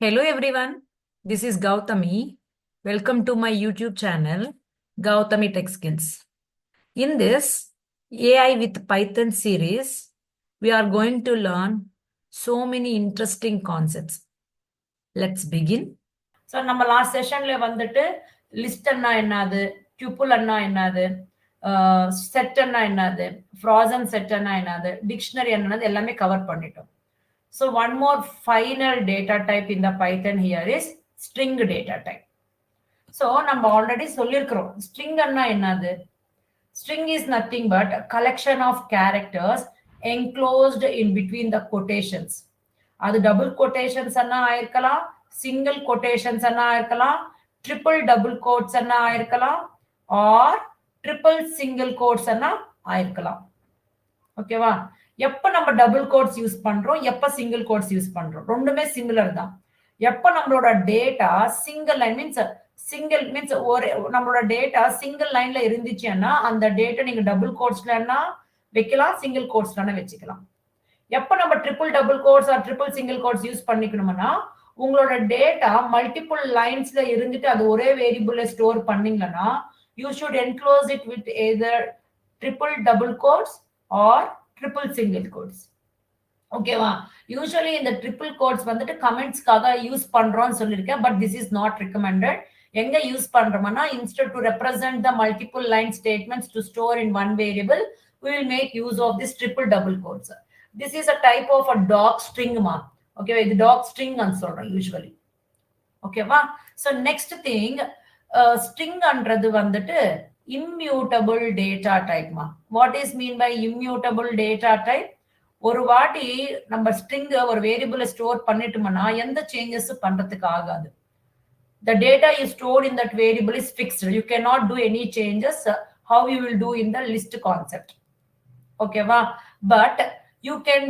Hello everyone, this is Gowthami. Welcome to my YouTube channel, GowthamiTechSkills. In this AI with Python series, we are going to learn so many interesting concepts. Let's begin. So நம்ம last செஷன்ல வந்துட்டு லிஸ்ட்னா என்னது, டியூப்புல்னா என்னது, செட்னா என்னது, frozen செட்னா என்னது, dictionary என்னது எல்லாமே cover பண்ணிட்டோம். So one more final data type இந்த Python here is string data type. So நம்ம ஆல்ரெடி சொல்லியிருக்கிறோம் ஸ்ட்ரிங்னா என்னது. String is nothing but a collection of characters enclosed in between the quotations. அது டபுள் quotations அண்ணா ஆயிருக்கலாம், single quotations அண்ணா ஆயிருக்கலாம், triple double quotes அண்ணா ஆயிருக்கலாம், R triple single quotes அண்ணா ஆயிருக்கலாம். ஓகேவா? எப்ப நம்ம double quotes use பண்றோம், எப்ப சிங்கிள் கோட்ஸ் யூஸ் பண்றோம், ரெண்டுமே சிமிலர் தான். எப்ப நம்மளோட டேட்டா சிங்கிள் லைன் மீன்ஸ் ஒரு நம்மளோட டேட்டா சிங்கிள் லைன்ல இருந்துச்சுன்னா அந்த டேட்டா நீங்க டபுள் கோட்ஸ்லன்னா வைக்கலாம், சிங்கிள் கோட்ஸ்லன்னா வச்சுக்கலாம். எப்ப நம்ம triple double quotes or triple single quotes use பண்ணிக்கணும்னா உங்களோட டேட்டா மல்டிபிள் லைன்ஸ்ல இருந்துட்டு அது ஒரே வேரியபிள்ல ஸ்டோர் பண்ணீங்கன்னா you should enclose it with either triple double quotes or triple single quotes. ஓகேவா? யூஸ்வலி இந்த ட்ரிபிள் கோட்ஸ் வந்துட்டு கமெண்ட்ஸ்க்காக யூஸ் பண்றோம்னு சொல்லியிருக்கேன், but this is not recommended. எங்க யூஸ் பண்றோம்னா instead to represent the multiple line statements to store in one variable, we will make use of this triple double quotes. This is a type of a doc string ma. Okay, இது doc string ன்னு சொல்றோம் usually. ஓகேவா? So next thing, string அன்றது வந்துட்டு immutable data type ma. What is mean by immutable data type? ஒரு வாட்டி நம்ம string ஒரு variable store பண்ணிட்டோம்னா எந்த சேஞ்சஸ் பண்றதுக்கு ஆகாது. The data is stored in that variable is fixed. You cannot do any changes how you will do in the list concept. Okay, but you can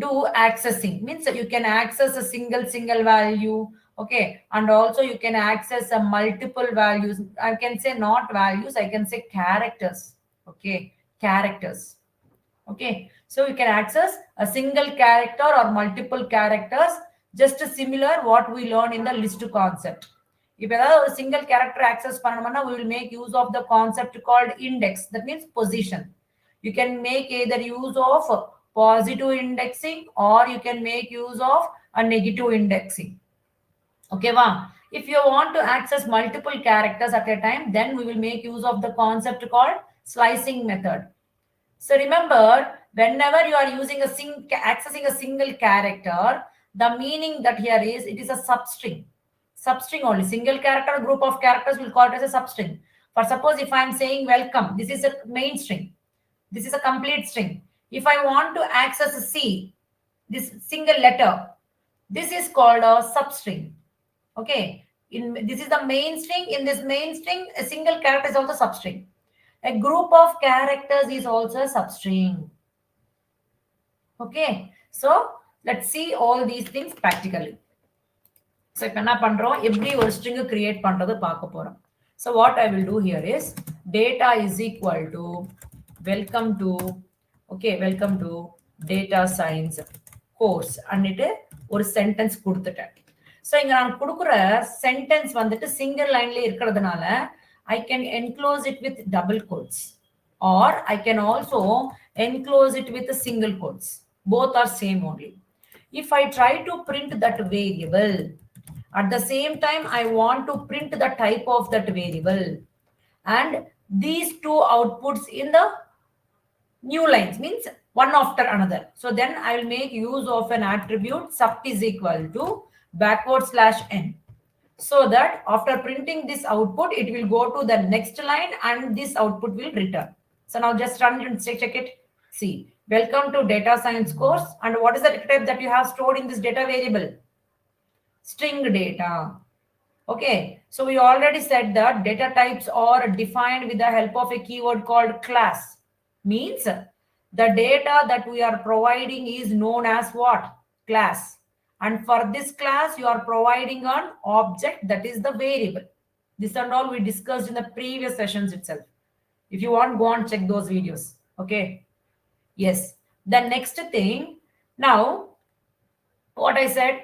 do accessing, means you can access a single value. Okay, and also you can access a multiple values. I can say not values, I can say characters. Okay, characters. Okay, so you can access a single character or multiple characters, just similar what we learn in the list concept. If a single character access panamana, we will make use of the concept called index, that means position. You can make either use of positive indexing or you can make use of a negative indexing. Okay, if you want to access multiple characters at a time, then we will make use of the concept called slicing method. So remember, whenever you are using accessing a single character, the meaning that here is it is a substring. Substring only. Single character, group of characters, will call it as a substring. For suppose if I am saying welcome, this is a main string. This is a complete string. If I want to access a C, this single letter, this is called a substring. Okay. This is the main string. In this main string, a single character is also substring. A group of characters is also a substring. Okay, so let's see all these things practically. So இப்ப என்ன பண்றோம், எப்படி ஒரு string create பண்றது பார்க்க போறோம். So what I will do here is data is equal to welcome to data science course அன்னிட்டு ஒரு sentence கொடுத்துட்டேன். So இங்க நான் கொடுக்குற sentence வந்துட்டு single lineல இருக்கிறதுனால I can enclose it with double quotes, or I can also enclose it with a single quotes. Both are same only. If I try to print that variable, at the same time I want to print the type of that variable, and these two outputs in the new lines, means one after another. So then I will make use of an attribute sub is equal to /n. So that after printing this output, it will go to the next line and this output will return. So now just run it and check it. See, welcome to data science course. And what is the data type that you have stored in this data variable? String data. Okay, so we already said that data types are defined with the help of a keyword called class. Means the data that we are providing is known as what? Class. And for this class, you are providing an object that is the variable. This and all we discussed in the previous sessions itself. If you want, go and check those videos. Okay. Yes. The next thing, now, what I said,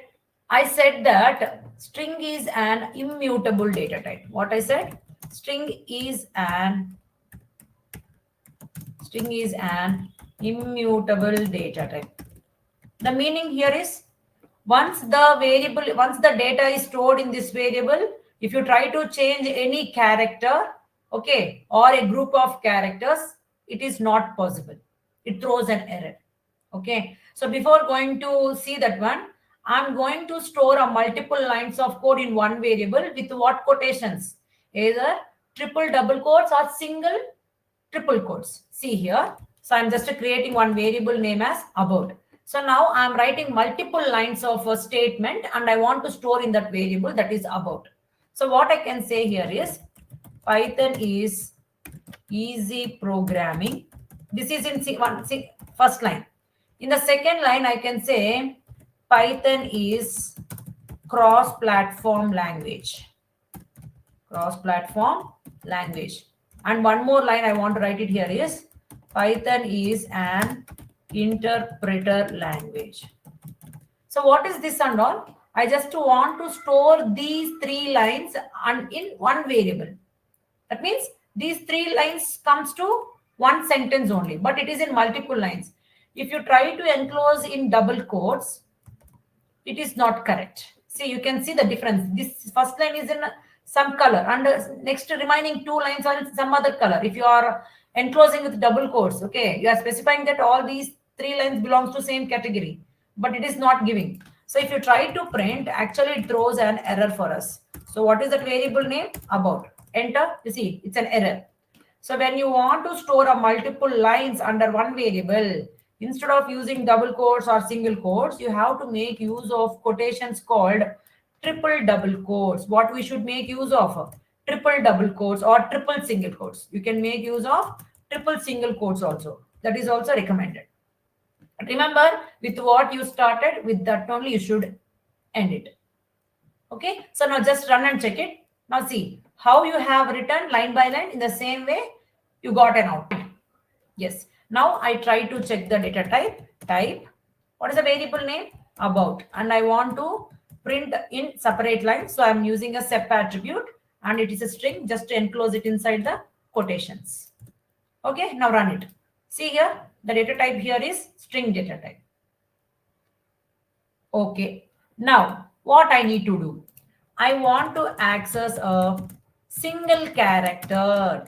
I said that string is an immutable data type. What I said? String is an immutable data type. The meaning here is once the data is stored in this variable, if you try to change any character, okay, or a group of characters, it is not possible. It throws an error. Okay. So before going to see that one, I'm going to store a multiple lines of code in one variable with what quotations? Either triple double quotes or single triple quotes. See here. So I'm just creating one variable name as about. So now I'm writing multiple lines of a statement and I want to store in that variable that is about. So what I can say here is Python is easy programming. This is in first line. In the second line, I can say Python is cross-platform language. Cross-platform language. And one more line I want to write it here is Python is an interpreter language. So what is this and all? I just want to store these three lines in one variable. That means these three lines comes to one sentence only, but it is in multiple lines. If you try to enclose in double quotes, it is not correct. See, you can see the difference. This first line is in some color and next remaining two lines are in some other color. If you are enclosing with double quotes, okay, you are specifying that all these three lines belongs to same category, but it is not giving. So if you try to print, actually it throws an error for us. So what is that variable name? About. Enter. You see, it's an error. So when you want to store a multiple lines under one variable, instead of using double quotes or single quotes, you have to make use of quotations called triple double quotes. What we should make use of? Triple double quotes or triple single quotes. You can make use of triple single quotes also. That is also recommended. Remember, with what you started, with that only you should end it. Okay, so now just run and check it. Now see how you have written line by line. In the same way, you got an output. Yes. Now I try to check the data type. What is the variable name? About. And I want to print in separate lines. So I'm using a sep attribute and it is a string just to enclose it inside the quotations. Okay, now run it. See here, the data type here is string data type. Okay, now what I need to do? I want to access a single character.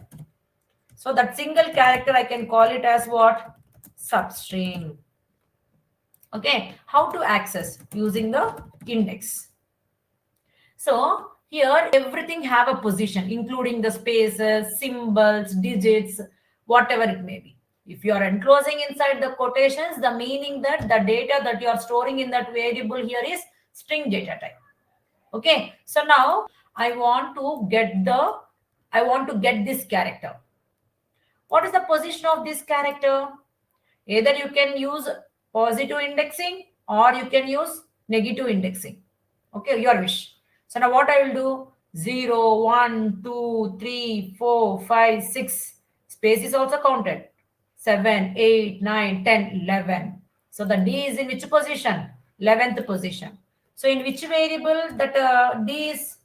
So that single character, I can call it as what? Substring. Okay, how to access? Using the index. So here everything have a position, including the spaces, symbols, digits, whatever it may be. If you are enclosing inside the quotations, the meaning that the data that you are storing in that variable here is string data type. Okay, so now I want to get this character. What is the position of this character? Either you can use positive indexing or you can use negative indexing. Okay, your wish. So now what I will do? 0, 1, 2, 3, 4, 5, 6. Space is also counted. 7, 8, 9, 10, 11. So the D is in which position? 11th position. So in which variable that D is?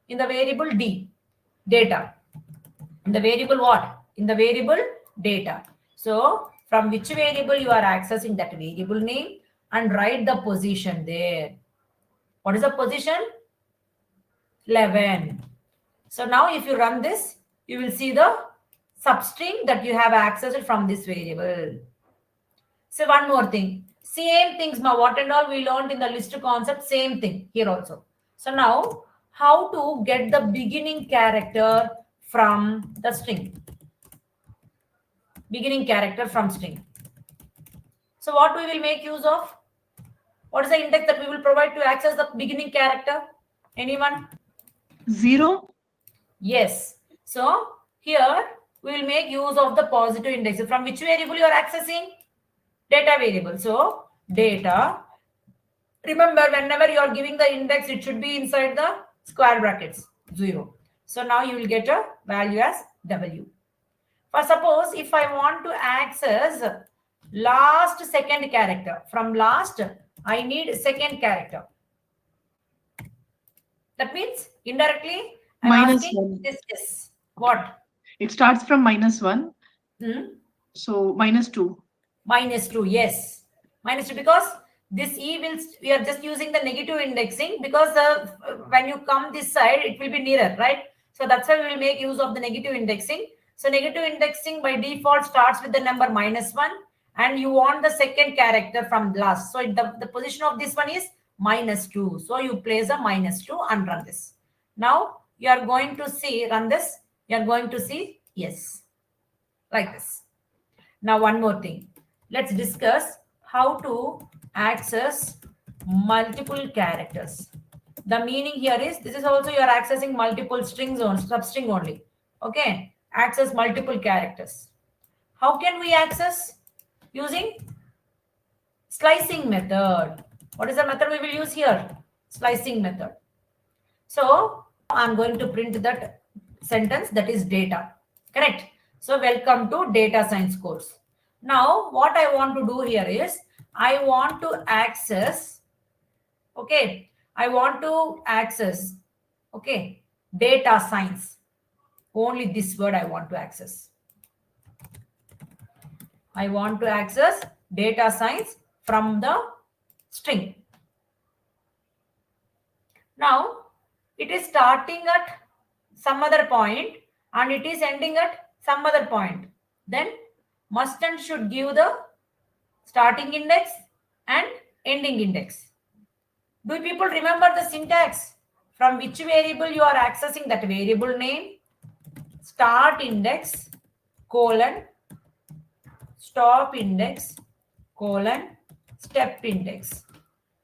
In the variable D, data. In the variable what? In the variable data. So from which variable you are accessing that variable name and write the position there. What is the position? 11. So now if you run this, you will see the substring that you have accessed from this variable. So one more thing. Same things, what and all we learned in the list concept, same thing here also. So now how to get the beginning character from the string. Beginning character from string. So what we will make use of? What is the index that we will provide to access the beginning character? Anyone? 0. Yes. So here we will make use of the positive index. From which variable you are accessing? Data variable. So data. Remember, whenever you are giving the index, it should be inside the square brackets. 0. So now you will get a value as W. For suppose if I want to access last second character, from last I need second character. That means indirectly I'm Minus asking 1. this is what? It starts from -1. So -2. -2, yes. -2 because this E will, we are just using the negative indexing because when you come this side, it will be nearer, right? So that's why we will make use of the negative indexing. So negative indexing by default starts with the number -1 and you want the second character from last. So the position of this one is -2. So you place a -2 and run this. Now you are going to see, run this, you are going to see, yes, like this. Now one more thing. Let's discuss how to access multiple characters. The meaning here is, this is also you are accessing multiple strings on substring only. Okay, access multiple characters. How can we access? Using slicing method. What is the method we will use here? Slicing method. So I'm going to print that sentence, that is data. Correct. So welcome to data science course. Now what I want to do here is I want to access, okay, I want to access, okay, data science. Only this word I want to access. I want to access data science from the string. Now it is starting at some other point and it is ending at some other point. Then must and should give the starting index and ending index. Do people remember the syntax? From which variable you are accessing that variable name? Start index colon stop index colon step index.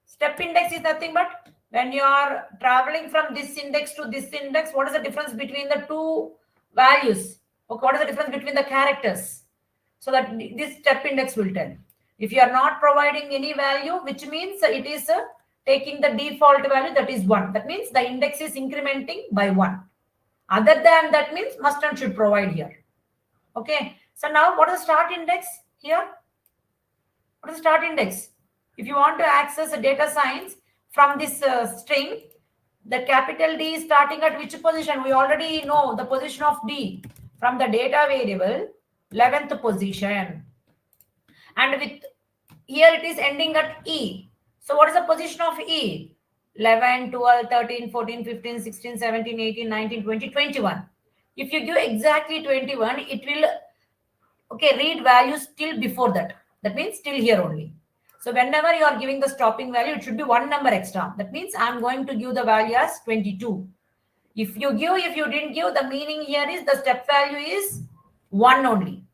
Step index is nothing but when you are traveling from this index to this index, what is the difference between the two values? Okay, what is the difference between the characters? So that this step index will tell. If you are not providing any value, which means it is taking the default value, that is 1. That means the index is incrementing by 1. Other than that means must and should provide here. Okay. So now what is the start index here? What is the start index? If you want to access a data science from this string, the capital D is starting at which position? We already know the position of D from the data variable, 11th position. And with here it is ending at E. So what is the position of E? 11, 12, 13, 14, 15, 16, 17, 18, 19, 20, 21. If you give exactly 21, it will, okay, read values till before that. That means till here only. So whenever you are giving the stopping value, it should be one number extra. That means I'm going to give the value as 22. If you didn't give, the meaning here is the step value is 1 only.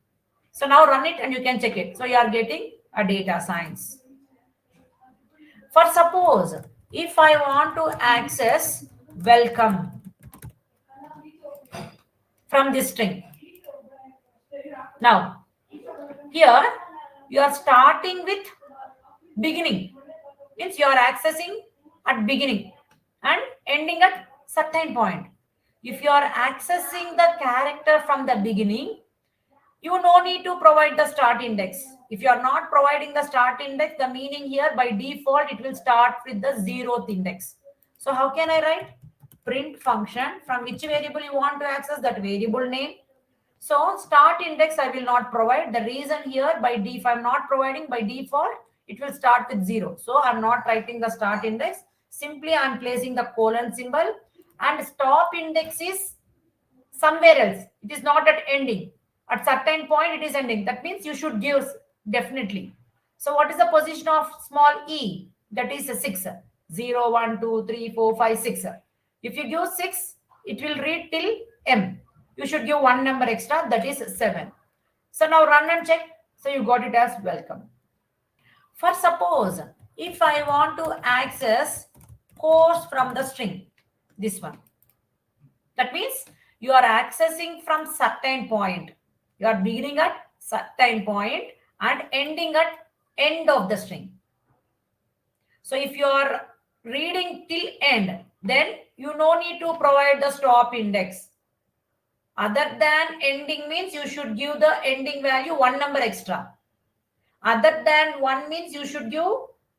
So now run it and you can check it. So you are getting a data science. For suppose, if I want to access welcome from this string. Now, here you are starting with beginning. Means you are accessing at beginning and ending at certain point. If you are accessing the character from the beginning, you no need to provide the start index. If you are not providing the start index, the meaning here by default, it will start with the 0th index. So how can I write? Print function from which variable you want to access that variable name. So start index I will not provide. The reason here by default, I'm not providing by default, it will start with 0. So I'm not writing the start index. Simply I'm placing the colon symbol and stop index is somewhere else. It is not at ending. At certain point it is ending. That means you should give definitely. So what is the position of small e? That is a 6. 0, 1, 2, 3, 4, 5, 6. If you give 6, it will read till m. You should give one number extra, that is 7. So now run and check. So you got it as welcome. For suppose, if I want to access course from the string, this one. That means you are accessing from certain point. You are beginning at certain point and ending at end of the string. So if you are reading till end, then you no need to provide the stop index. Other than ending means you should give the ending value one number extra. Other than 1 means you should give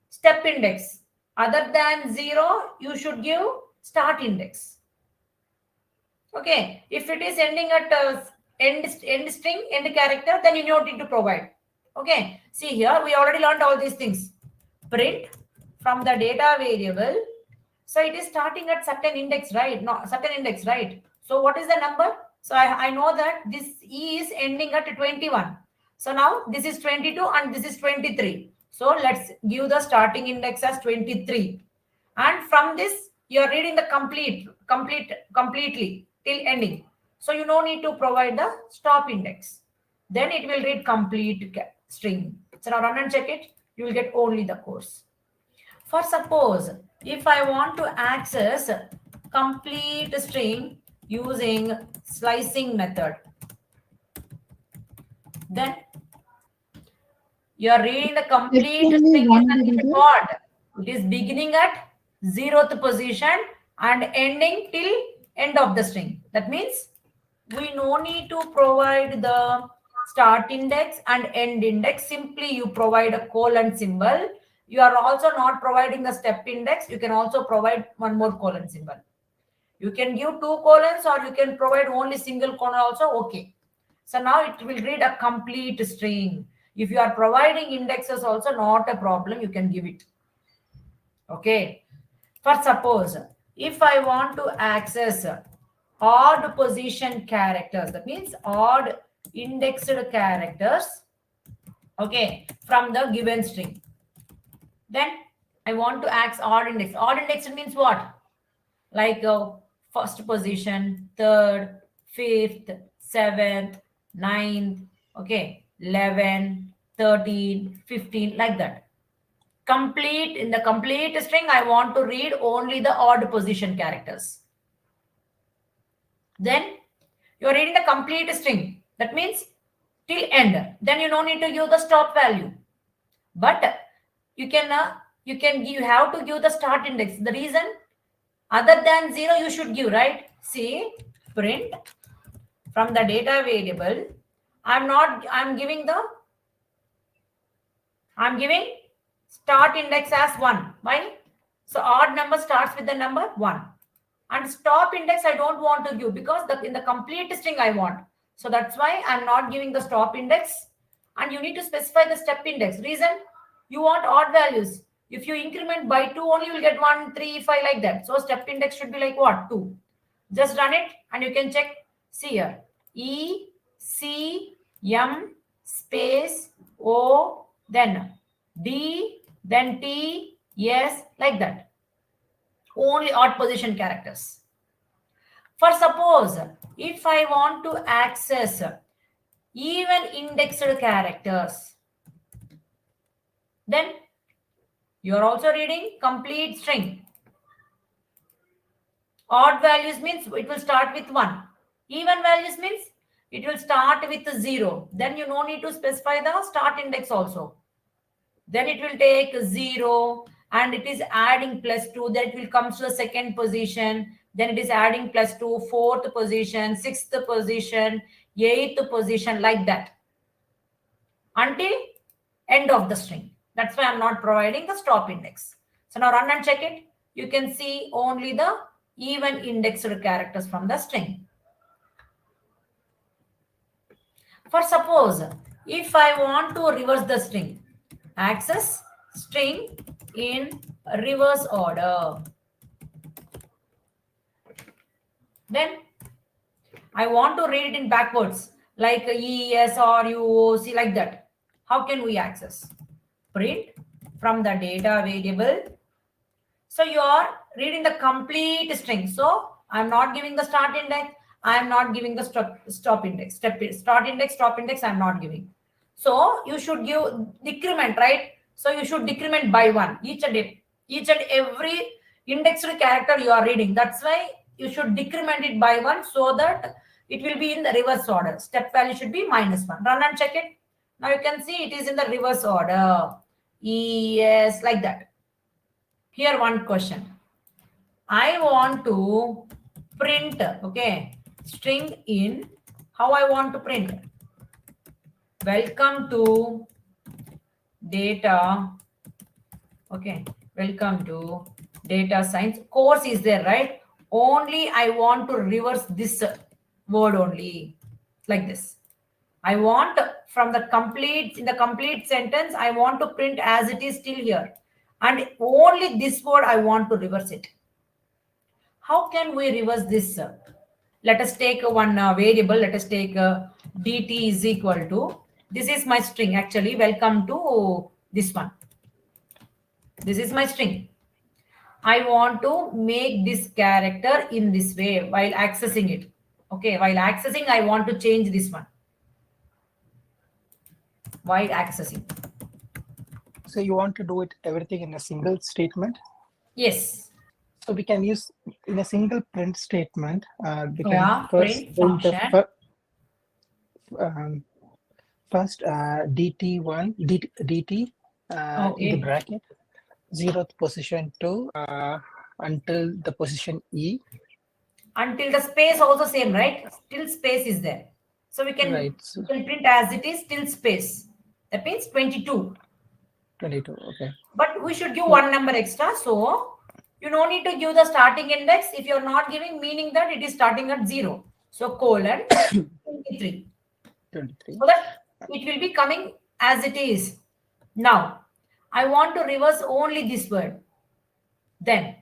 step index. Other than 0, you should give start index. Okay, if it is ending at end string, end character, then you need to provide. Okay, see here, we already learned all these things. Print from the data variable. So it is starting at certain index, right? No, certain index, right? So what is the number? So I know that this E is ending at 21. So now this is 22 and this is 23. So let's give the starting index as 23. And from this, you are reading the completely till ending. So you no need to provide the stop index. Then it will read complete string. So now run and check it. You will get only the course. For suppose, if I want to access complete string using slicing method, then you are reading the complete string in the record. It is beginning at 0th position and ending till end of the string. That means we no need to provide the start index and end index. Simply you provide a colon symbol. You are also not providing the step index. You can also provide one more colon symbol. You can give 2 colons or you can provide only single colon also. Okay. So now it will read a complete string. If you are providing indexes also, not a problem. You can give it. Okay. For suppose, if I want to access odd position characters, that means odd indexed characters, okay, from the given string, then I want to access odd index. Odd index means what? Like first position, third, fifth, seventh, ninth, okay, 11, 13, 15, like that. Complete, in the complete string, I want to read only the odd position characters. Then you are reading the complete string. That means till end. Then you no need to give the stop value. But you have to give the start index. The reason, other than 0, you should give, right? See, print from the data variable. I'm giving start index as 1. Why? So odd number starts with the number 1. And stop index I don't want to give because in the complete string I want. So that's why I'm not giving the stop index. And you need to specify the step index. Reason, you want odd values. If you increment by 2 only, you will get 1, 3, 5 like that. So step index should be like what? 2. Just run it and you can check. See here. E, C, M, space, O, then D, then T, S, like that. Only odd position characters. For suppose, if I want to access even indexed characters, then you are also reading complete string. Odd values means it will start with 1. Even values means it will start with 0. Then you no need to specify the start index also. Then it will take 0 and it is adding +2. Then it will come to the second position. Then it is adding +2, 4th position, 6th position, 8th position, like that. Until end of the string. That's why I'm not providing the stop index. So now run and check it. You can see only the even indexed characters from the string. For suppose, if I want to reverse the string, access string in reverse order. Then I want to read it in backwards, like E, S, R, U, O, C, like that. How can we access? Print from the data variable. So you are reading the complete string. So I'm not giving the start index. I'm not giving the stop index. Start index, stop index, I'm not giving. So you should give decrement, right? So you should decrement by 1. Each and every indexed character you are reading. That's why you should decrement it by 1 so that it will be in the reverse order. Step value should be -1. Run and check it. Now you can see it is in the reverse order. Yes, like that. Here one question. I want to print, okay, string in. How I want to print? Welcome to data. Okay, welcome to Data science course is there, right? Only I want to reverse this word only, like this. I want from the complete, in the complete sentence, I want to print as it is still here. And only this word I want to reverse it. How can we reverse this? Let us take one variable. Let us take dt is equal to, this is my string actually. Welcome to this one. This is my string. I want to make this character in this way while accessing it. Okay, while accessing, I want to change this one. While accessing. So you want to do it everything in a single statement? Yes. So we can use in a single print statement. We can Yeah, print function. First dt1 dt Okay. in the bracket 0th position to until the position e. Until the space also same, right? Still space is there. So we can, right. we can print as it is till space. That means 22. 22, okay. But we should give one number extra. So you don't need to give the starting index if you're not giving, meaning that it is starting at 0. So colon 23. 23. So that it will be coming as it is. Now, I want to reverse only this word. Then.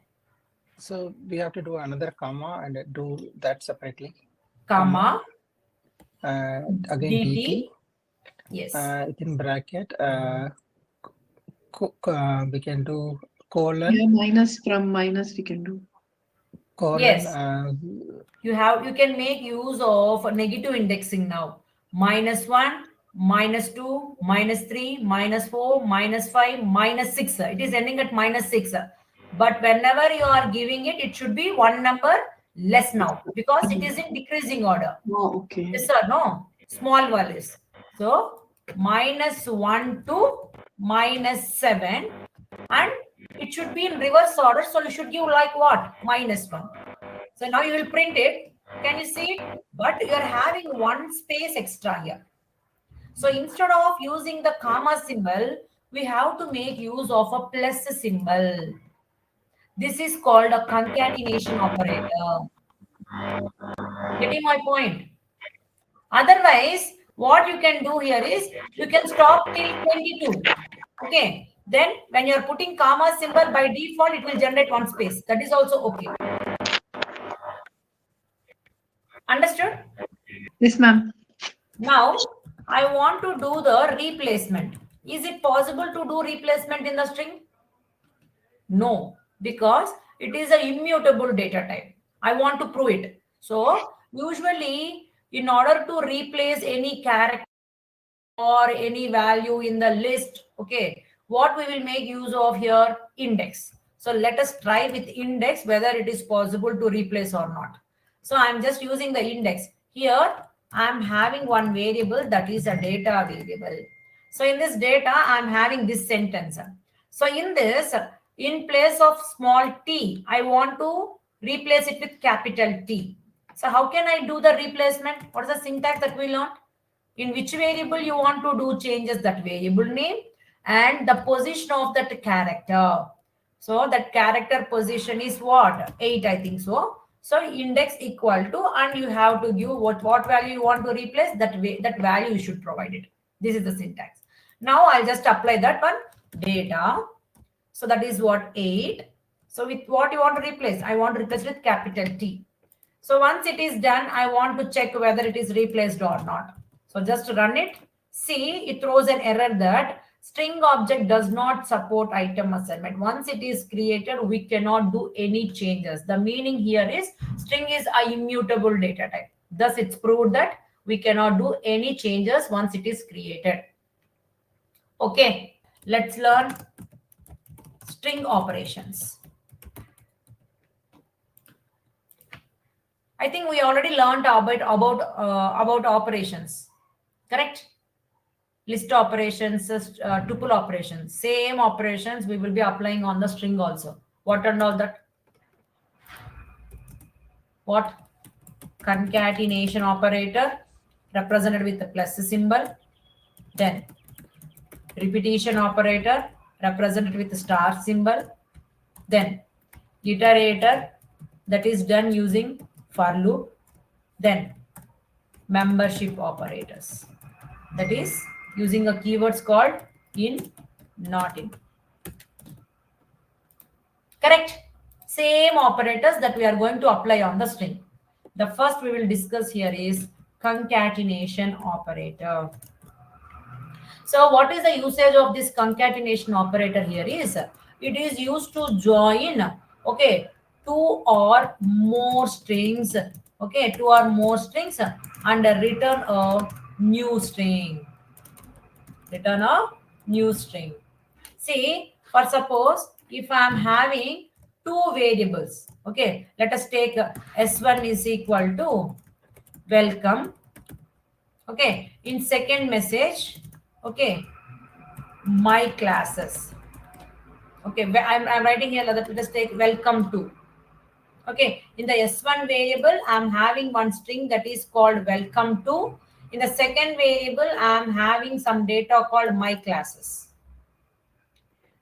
So we have to do another comma and do that separately. Comma. Again dt. Yes. In bracket, we can do colon. Yeah, minus from minus we can do. Colon. Yes. You can make use of negative indexing now. -1, -2, -3, -4, -5, -6. It is ending at -6. But whenever you are giving it, it should be one number less now because it is in decreasing order. Oh, okay. Yes or no? Small values. So -1 to -7, and it should be in reverse order. So you should give like what? -1. So now you will print it. Can you see it? But you are having one space extra here. So instead of using the comma symbol, we have to make use of a plus symbol. This is called a concatenation operator. Getting my point? Otherwise, what you can do here is you can stop till 22. Okay. Then when you're putting comma symbol by default, it will generate one space. That is also okay. Understood? Yes, ma'am. Now, I want to do the replacement. Is it possible to do replacement in the string? No, because it is an immutable data type. I want to prove it. So, usually, in order to replace any character or any value in the list, okay, what we will make use of here? Index. So, let us try with index whether it is possible to replace or not. So, I'm just using the index. Here, I'm having one variable that is a data variable. So, in this data, I'm having this sentence. So, in this, in place of small t, I want to replace it with capital T. So, how can I do the replacement? What is the syntax that we learned? In which variable you want to do changes, that variable name and the position of that character. So that character position is what? 8, I think so. So index equal to, and you have to give what value you want to replace, that value you should provide it. This is the syntax. Now I'll just apply that one, data. So that is what, 8. So with what you want to replace? I want to replace with capital T. So once it is done, I want to check whether it is replaced or not. So just run it. See, it throws an error that string object does not support item assignment. Once it is created, we cannot do any changes. The meaning here is string is a immutable data type. Thus, it's proved that we cannot do any changes once it is created. Okay, let's learn string operations. I think we already learned about operations, correct? List operations, tuple operations, same operations we will be applying on the string also. What and all that? What? Concatenation operator represented with the plus symbol. Then repetition operator represented with the star symbol. Then iterator, that is done using for loop, then membership operators, that is using a keywords called in, not in. Correct? Same operators that we are going to apply on the string. The first we will discuss here is concatenation operator. So what is the usage of this concatenation operator here is, it is used to join, okay, two or more strings, okay, two or more strings and return a new string. Return a new string. See, for suppose if I am having two variables, okay, let us take S1 is equal to welcome, okay, in second message, okay, my classes, okay, I'm writing here, let us take welcome to, okay, in the S1 variable I'm having one string that is called welcome to, in the second variable I'm having some data called my classes.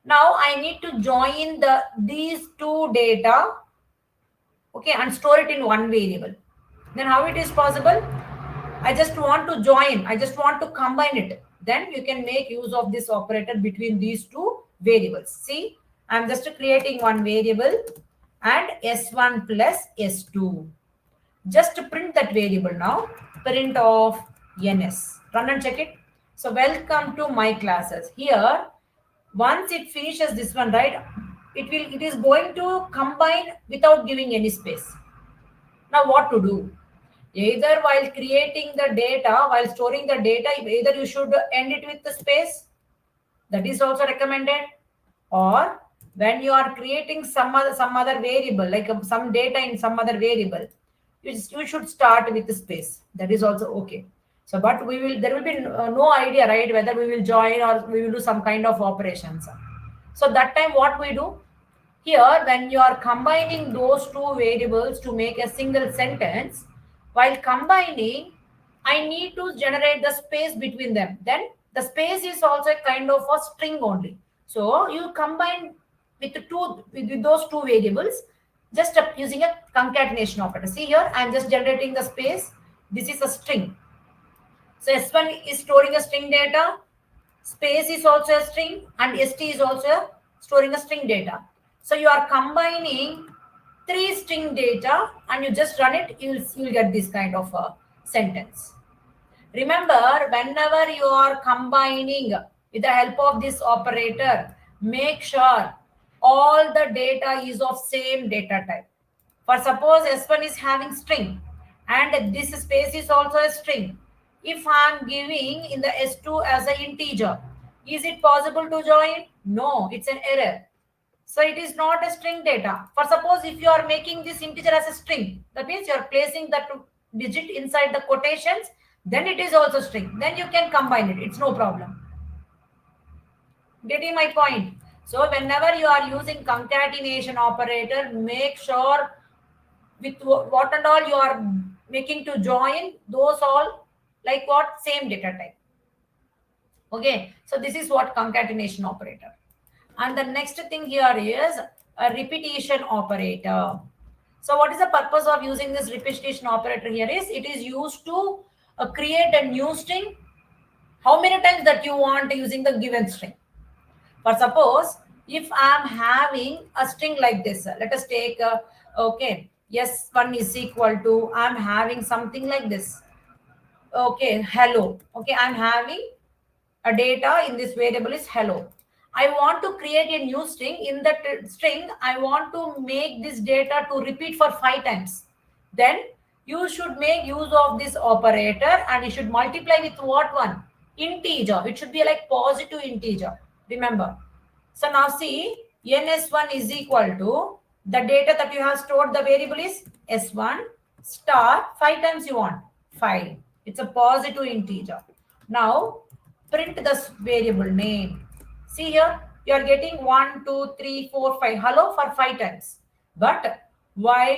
Now I need to join these two data, okay, and store it in one variable. Then how it is possible? I just want to join, I just want to combine it. Then you can make use of this operator between these two variables. See, I'm just creating one variable and S1 plus S2. Just to print that variable now, print of NS. Run and check it. So welcome to my classes. Here, once it finishes this one, right, it is going to combine without giving any space. Now what to do? Either while creating the data, while storing the data, either you should end it with the space, that is also recommended, or when you are creating some other variable, like some data in some other variable, you should start with the space, that is also okay. So but there will be no idea, right, whether we will join or we will do some kind of operations. So that time what we do here, when you are combining those two variables to make a single sentence, while combining I need to generate the space between them. Then the space is also a kind of a string only. So you combine with those two variables just using a concatenation operator. See here, I'm just generating the space. This is a string. So S1 is storing a string data, space is also a string, and ST is also storing a string data. So you are combining three string data and you just run it, you'll get this kind of a sentence. Remember, whenever you are combining with the help of this operator, make sure all the data is of same data type. For suppose S1 is having string and this space is also a string. If I am giving in the S2 as an integer, is it possible to join? No, it's an error. So it is not a string data. For suppose if you are making this integer as a string, that means you are placing that digit inside the quotations, then it is also string. Then you can combine it. It's no problem. Getting my point? So whenever you are using concatenation operator, make sure with what and all you are making to join, those all like what? Same data type. Okay. So this is what concatenation operator. And the next thing here is a repetition operator. So what is the purpose of using this repetition operator here is, it is used to create a new string how many times that you want using the given string. For suppose if I am having a string like this, let us take okay, S1 is equal to, I am having something like this, okay, hello, okay, I am having a data in this variable is hello. I want to create a new string. In that string, I want to make this data to repeat for 5 times. Then you should make use of this operator and you should multiply with what one? Integer. It should be like positive integer. Remember. So now see, ns1 is equal to the data that you have stored, the variable is s1 star 5 times you want 5. It's a positive integer. Now print this variable name. See here, you are getting 1, 2, 3, 4, 5 hello for 5 times. But while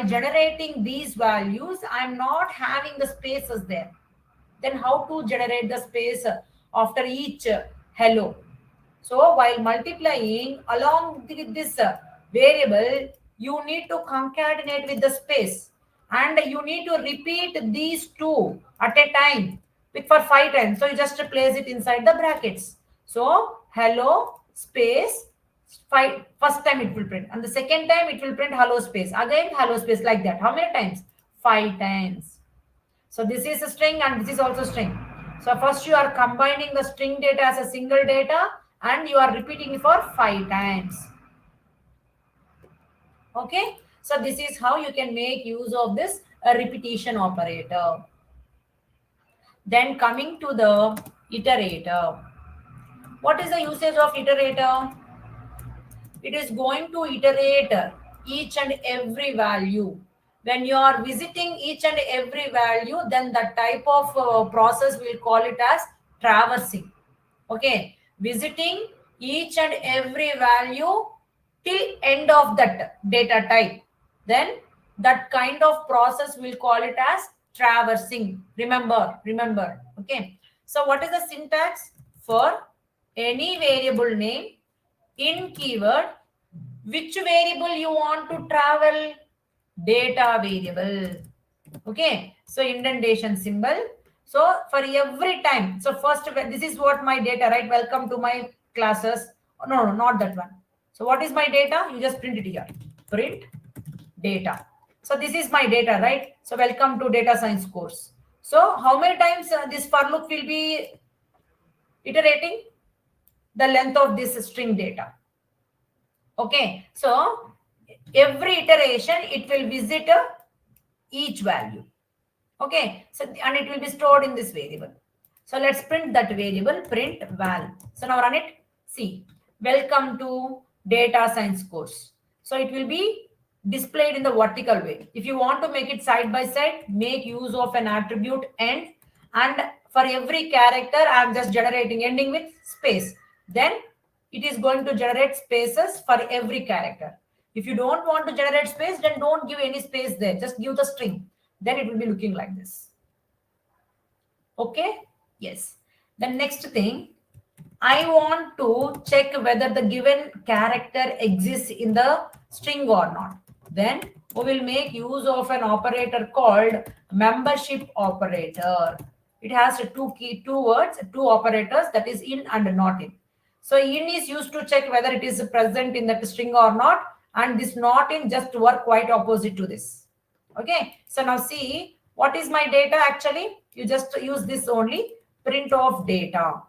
generating these values, I am not having the spaces there. Then how to generate the space after each hello? So while multiplying along with this variable, you need to concatenate with the space, and you need to repeat these two at a time for 5 times. So you just place it inside the brackets. So hello space 5, first time it will print, and the second time it will print hello space, again hello space, like that. How many times? 5 times. So this is a string and this is also string. So first you are combining the string data as a single data and you are repeating it for 5 times. Okay, so this is how you can make use of this repetition operator. Then coming to the iterator. What is the usage of iterator? It is going to iterate each and every value. When you are visiting each and every value, then the type of process we'll call it as traversing. Okay, visiting each and every value till end of that data type, then that kind of process we'll call it as traversing. Remember. Okay, so what is the syntax? For any variable name, in keyword, which variable you want to travel? Data variable. Okay, so indentation symbol. So for every time, so first, this is what my data, right? Welcome to my classes. No, not that one. So what is my data? You just print it here. Print data. So this is my data, right? So welcome to data science course. So how many times this for loop will be iterating? The length of this string data. Okay, so every iteration it will visit each value. Okay, so and it will be stored in this variable. So let's print that variable, print val. So now run it. See, welcome to data science course. So it will be displayed in the vertical way. If you want to make it side by side, make use of an attribute end, and for every character I am just generating ending with space. Then it is going to generate spaces for every character. If you don't want to generate space, then don't give any space there. Just give the string. Then it will be looking like this. Okay? Yes. The next thing, I want to check whether the given character exists in the string or not. Then we will make use of an operator called membership operator. It has two words, two operators, that is in and not in. So in is used to check whether it is present in that string or not, and this not in just work quite opposite to this. Okay, so now see, what is my data actually? You just use this only, print of data.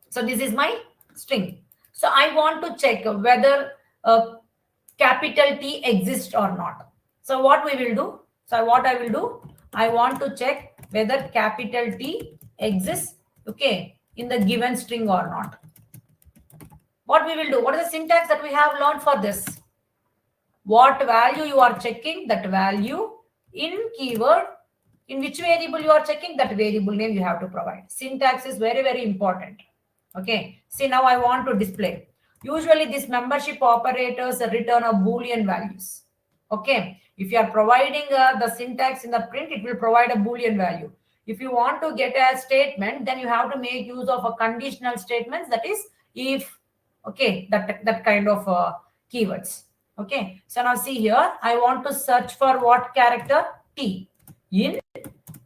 So this is my string. So I want to check whether capital T exists or not. So what we will do? So what I will do? I want to check whether capital T exists, okay, in the given string or not. What we will do? What is the syntax that we have learned for this? What value you are checking, that value in keyword, in which variable you are checking, that variable name you have to provide. Syntax is very, very important. Okay, see, now I want to display. Usually these membership operators return a Boolean values. Okay, if you are providing the syntax in the print, it will provide a Boolean value. If you want to get a statement, then you have to make use of a conditional statements, that is if, okay, that kind of keywords. Okay, so now see here, I want to search for what character? T. In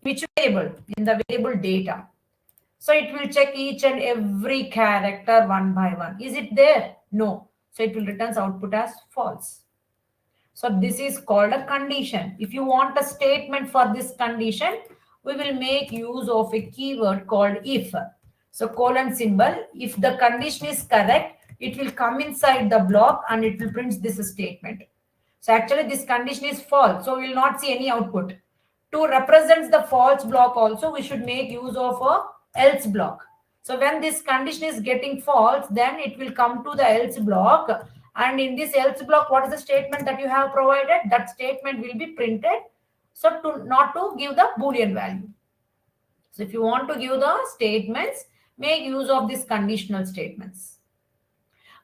which variable? In the variable data. So it will check each and every character one by one. Is it there? No. So it will return output as false. So this is called a condition. If you want a statement for this condition, we will make use of a keyword called if. So colon symbol, if the condition is correct, it will come inside the block and it will print this statement. So actually this condition is false. So we will not see any output. To represent the false block also, we should make use of a else block. So when this condition is getting false, then it will come to the else block. And in this else block, what is the statement that you have provided? That statement will be printed. So to not to give the Boolean value. So if you want to give the statements, make use of these conditional statements.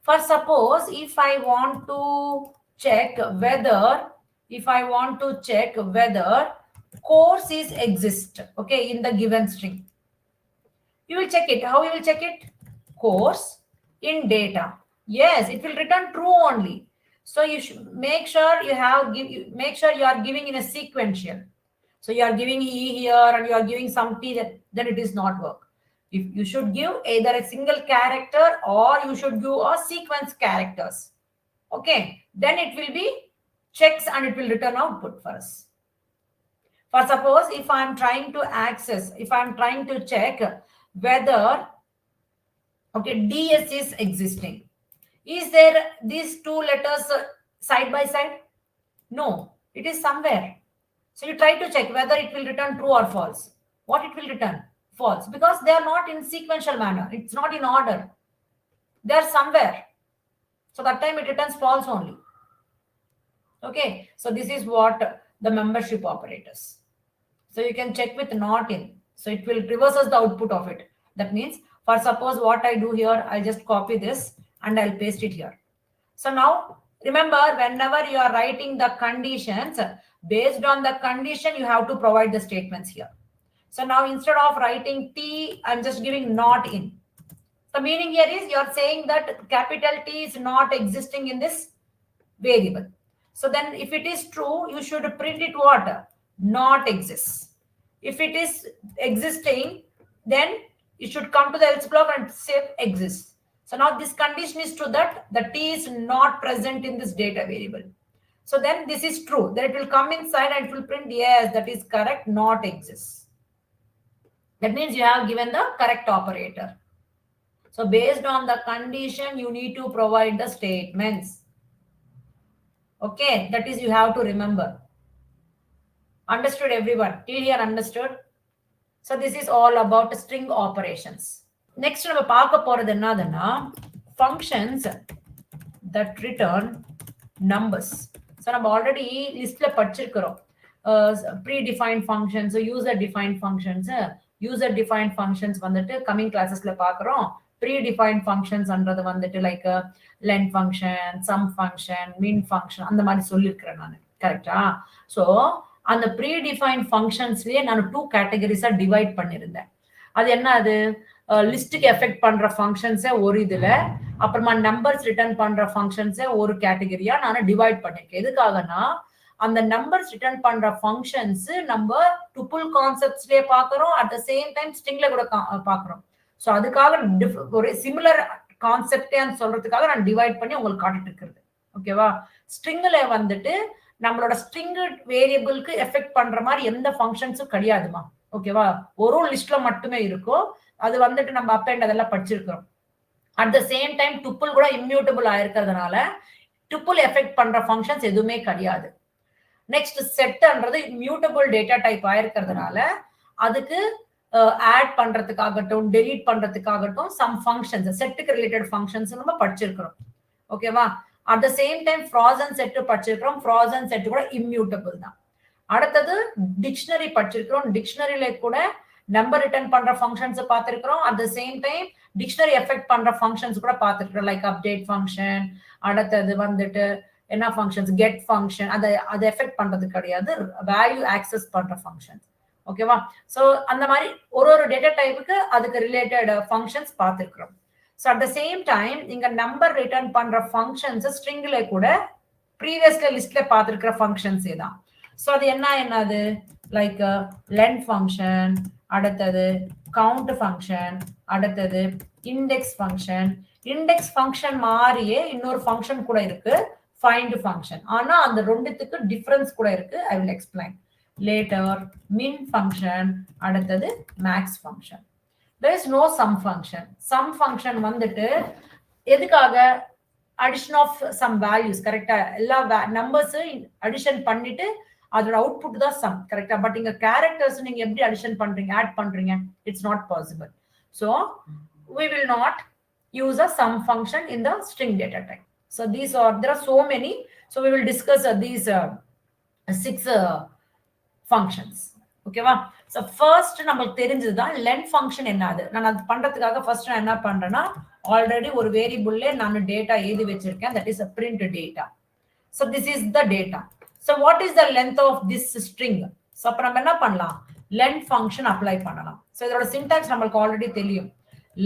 For suppose if I want to check whether, course is exist, okay, in the given string. You will check it. How you will check it? Course in data. Yes, it will return true only. So you should make sure you are giving in a sequential. So you are giving E here and you are giving some T, then it is not work. If you should give either a single character or you should give a sequence characters. Okay, then it will be checks and it will return output for us. For suppose if I am trying to check whether DS is existing. Is there these two letters side by side? No, it is somewhere. So you try to check whether it will return true or false. What it will return? False, because they are not in sequential manner. It's not in order. They are somewhere. So that time it returns false only. Okay, so this is what the membership operators. So you can check with not in. So it will reverses the output of it. That means, for suppose what I do here, I'll just copy this and I'll paste it here. So now, remember, whenever you are writing the conditions, based on the condition, you have to provide the statements here. So now instead of writing T, I'm just giving not in. The meaning here is you're saying that capital T is not existing in this variable. So then if it is true, you should print it what? Not exists. If it is existing, then you should come to the else block and say exists. So now this condition is true that the T is not present in this data variable. So then this is true. Then it will come inside and it will print yes, that is correct, not exists. That means you have given the correct operator. So based on the condition, you need to provide the statements. Okay, that is you have to remember. Understood everyone? Till here understood? So this is all about string operations. Next, we will functions that return numbers. So we already list predefined functions, so user-defined functions. User-defined functions coming classes predefined functions under the one that like a len function, sum function, min function, and the mari correct? So on the predefined functions, we have two categories are divide pannirundhen. அது என்ன அது லிஸ்ட்க்கு effect பண்ற ஃபங்க்ஷன்ஸே ஒரு இதுல அப்புறமா numbers return பண்ற ஃபங்க்ஷன்ஸே ஒரு கேட்டகரியா நான் டிவைட் பண்ணிருக்கேன். எதுக்காகனா அந்த நம்பர்ஸ் ரிட்டர்ன் பண்ற ஃபங்க்ஷன்ஸ் நம்ம டுபிள் கான்செப்ட்ஸ்லயே பாக்குறோம், அட் த சேம் டைம் ஸ்ட்ரிங்ல கூட பாக்குறோம். சோ அதுக்காக ஒரு சிமிலர் கான்செப்டேன்னு சொல்றதுக்காக நான் டிவைட் பண்ணி உங்களுக்கு காட்டிட்டு இருக்கிறது. ஓகேவா? ஸ்ட்ரிங்ல வந்துட்டு நம்மளோட ஸ்ட்ரிங் வேரியபிளுக்கு எஃபெக்ட் பண்ற மாதிரி எந்த ஃபங்க்ஷன்ஸும் கிடையாதுமா. ஓகேவா? ஒரு லிஸ்ட்ல மட்டுமே இருக்கும். அது வந்துட்டு நம்ம அப் அண்ட் அதெல்லாம் படிச்சிருக்கிறோம். At the same time tuple கூட இம்யூட்டபிள் ஆயிருக்கிறதுனால டுப்பிள் எஃபெக்ட் பண்ற ஃபங்க்ஷன்ஸ் எதுவுமே கிடையாது. நெக்ஸ்ட் செட்ன்றது மியூட்டபிள் டேட்டா டைப் ஆயிருக்கிறதுனால அதுக்கு ஆட் பண்றதுக்காகட்டும் டெலீட் பண்றதுக்காகட்டும் சம் ஃபங்க்ஷன்ஸ் செட்டுக்கு ரிலேட்டட் ஃபங்க்ஷன்ஸ் நம்ம படிச்சிருக்கிறோம். ஓகேவா? At the same time frozen set படிச்சிருக்கிறோம். ஃப்ராசன் செட் கூட இம்யூட்டபிள் தான். அடுத்தது டிக்ஷனரி படிச்சிருக்கிறோம். டிக்ஷனரியில கூட நம்பர் ரிட்டர்ன் பண்ற ஃபங்க்ஷன்ஸ் பார்த்திருக்கிறோம். At the same time dictionary effect பண்ற ஃபங்க்ஷன்ஸ் கூட பார்த்திருக்கிறோம். லைக் அப்டேட் ஃபங்க்ஷன், அடுத்தது வந்துட்டு என்ன ஃபங்க்ஷன்ஸ் கெட் ஃபங்க்ஷன், அதை எஃபெக்ட் பண்றது கிடையாது, வேல்யூ ஆக்சஸ் பண்ற ஃபங்க்ஷன். ஓகேவா? ஸோ அந்த மாதிரி ஒரு டேட்டா டைப்புக்கு அதுக்கு ரிலேட்டட் ஃபங்க்ஷன்ஸ் பார்த்திருக்கிறோம். So at the same time இங்க நம்பர் ரிட்டர்ன் பண்ற ஃபங்க்ஷன்ஸ் ஸ்ட்ரிங்ல கூட ப்ரீவியஸ்ல லிஸ்ட்ல பார்த்திருக்கிற ஃபங்க்ஷன்ஸே தான். ஸோ அது என்னது லைக் லென் ஃபங்க்ஷன், அடுத்தது கவுண்ட் ஃபங்க்ஷன், அடுத்தது இண்டெக்ஸ் ஃபங்க்ஷன். இண்டெக்ஸ் ஃபங்க்ஷன் மாதிரியே இன்னொரு ஃபங்க்ஷன் கூட இருக்கு, ஃபைண்ட் ஃபங்க்ஷன். ஆனா அந்த ரெண்டுத்துக்கு டிஃபரன்ஸ் கூட இருக்கு. I will explain later. மின் ஃபங்க்ஷன், அடுத்தது maths function. there is no sum function. sum function வந்துட்டு எதுக்காக addition of some values, கரெக்ட்டா? எல்லா நம்பர்ஸ் அடிஷன் பண்ணிட்டு அதோட அவுட்புட் தான் சம், கரெக்ட்டா? பட் இங்க கேரக்டர்ஸ் நீங்க எப்படி அடிஷன் பண்றீங்க, ஆட் பண்றீங்க? It's not possible. so we will not use a sum function in the string data type. so there are so many, so we will discuss these 6 functions. ஓகேவா? So first நமக்கு தெரிஞ்சதுதான் len function என்னது. நான் அது பண்றதுக்காக first நான் என்ன பண்றேன்னா already ஒரு வேரியபிள்ல நான் டேட்டா எழுதி வச்சிருக்கேன். That is a print data. so this is the data. so what is the length of this string? so அப்ப நம்ம என்ன பண்ணலாம், லென் ஃபங்க்ஷன் அப்ளை பண்ணலாம். சோ இதோட சின்டாக்ஸ் நமக்கு ஆல்ரெடி தெரியும்.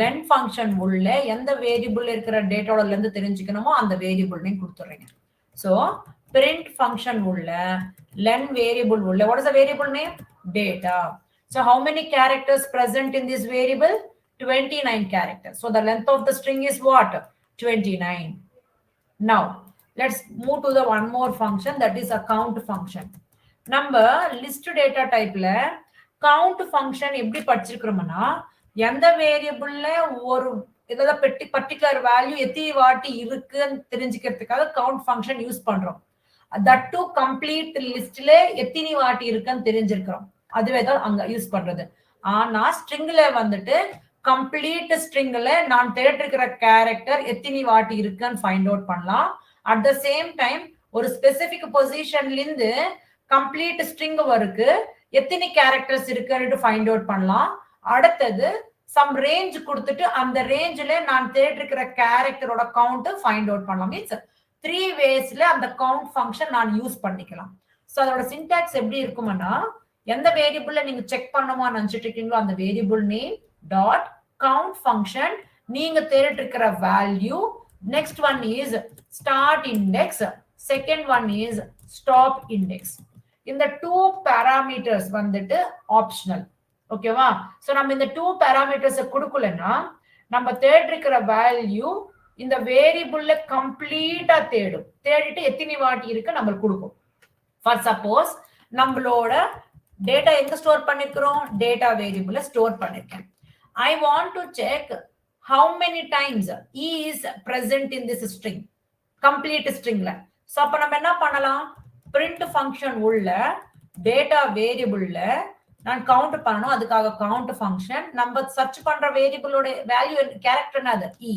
லென் ஃபங்க்ஷன் உள்ள எந்த வேரியபிள் இருக்கிற டேட்டாவோட லென்த் தெரிஞ்சுக்கணுமோ அந்த வேரியபிள் நேம் கொடுத்துறீங்க. So print function உள்ள len variable உள்ள, what is the variable name? Data. So how many characters present in this variable? 29 characters. So the length of the string is what? 29. Now let's move to the one more function, that is a count function. நம்ம list data typeல count function எப்படி படிச்சிருக்கிறோம்னா, எந்த வேரியபிள்ல ஒரு ஏதாவது particular value எத்தனை வாட்டி இருக்குன்னு தெரிஞ்சுக்கிறதுக்காக count function use பண்றோம். தட் டு கம்ப்ளீட் லிஸ்ட்ல எத்தனை வாட்டி இருக்குன்னு தெரிஞ்சிருக்கிறோம், அதுவே தான் அங்க யூஸ் பண்றது. ஆனா ஸ்ட்ரிங்ல வந்துட்டு கம்ப்ளீட் ஸ்ட்ரிங்ல நான் தேடிருக்கிற கேரக்டர் எத்தனை வாட்டி இருக்குன்னு ஃபைண்ட் அவுட் பண்ணலாம். அட் த சேம் டைம் ஒரு ஸ்பெசிபிக் பொசிஷன்ல இருந்து கம்ப்ளீட் ஸ்ட்ரிங் வரைக்கும் எத்தனை கேரக்டர்ஸ் இருக்குன்னு ஃபைண்ட் அவுட் பண்ணலாம். அடுத்தது சம் ரேஞ்ச் கொடுத்துட்டு அந்த ரேஞ்சில நான் தேடிருக்கிற கேரக்டரோட கவுண்ட் ஃபைண்ட் அவுட் பண்ணலாம். மீன்ஸ் 3 வேஸ்ல அந்த கவுண்ட் ஃபங்க்ஷன் நான் யூஸ் பண்ணிக்கலாம். ஸோ அதோட சின்டாக்ஸ் எப்படி இருக்கும்னா, எந்த வேரியபிள்ல நீங்க செக் பண்ணுமா நினைச்சிட்டு இருக்கீங்களோ அந்த variable name dot count function, நீங்க தேடிருக்கிற value. Next one is start index, second one is stop index. இந்த 2 parameters வந்துட்டு ஆப்ஷனல். ஓகேவா? சோ நம்ம இந்த 2 parameters கொடுக்கலன்னா நம்ம தேடிருக்கிற வேல்யூ இந்த வேரியபிள்ல கம்ப்ளீட்டா தேடிட்டு எத்தனை வாட்டி இருக்கு நம்மளுக்கு கொடுக்கும். ஃபார் சப்போஸ் நம்மளோட டேட்டா எங்க ஸ்டோர் பண்ணிருக்கிறோம், டேட்டா வேரியபிள்ல ஸ்டோர் பண்ணிருக்கேன். I want to check how many times e is present in this string, complete stringல. சோ அப்ப நம்ம என்ன பண்ணலாம், print function உள்ள டேட்டா வேரியபிள்ல நான் கவுண்ட் பண்ணனும், அதுக்காக கவுண்ட் ஃபங்க்ஷன். நம்ம சர்ச் பண்ற வேரியபிளோட வேல்யூ கேரக்டர் என்னது, e.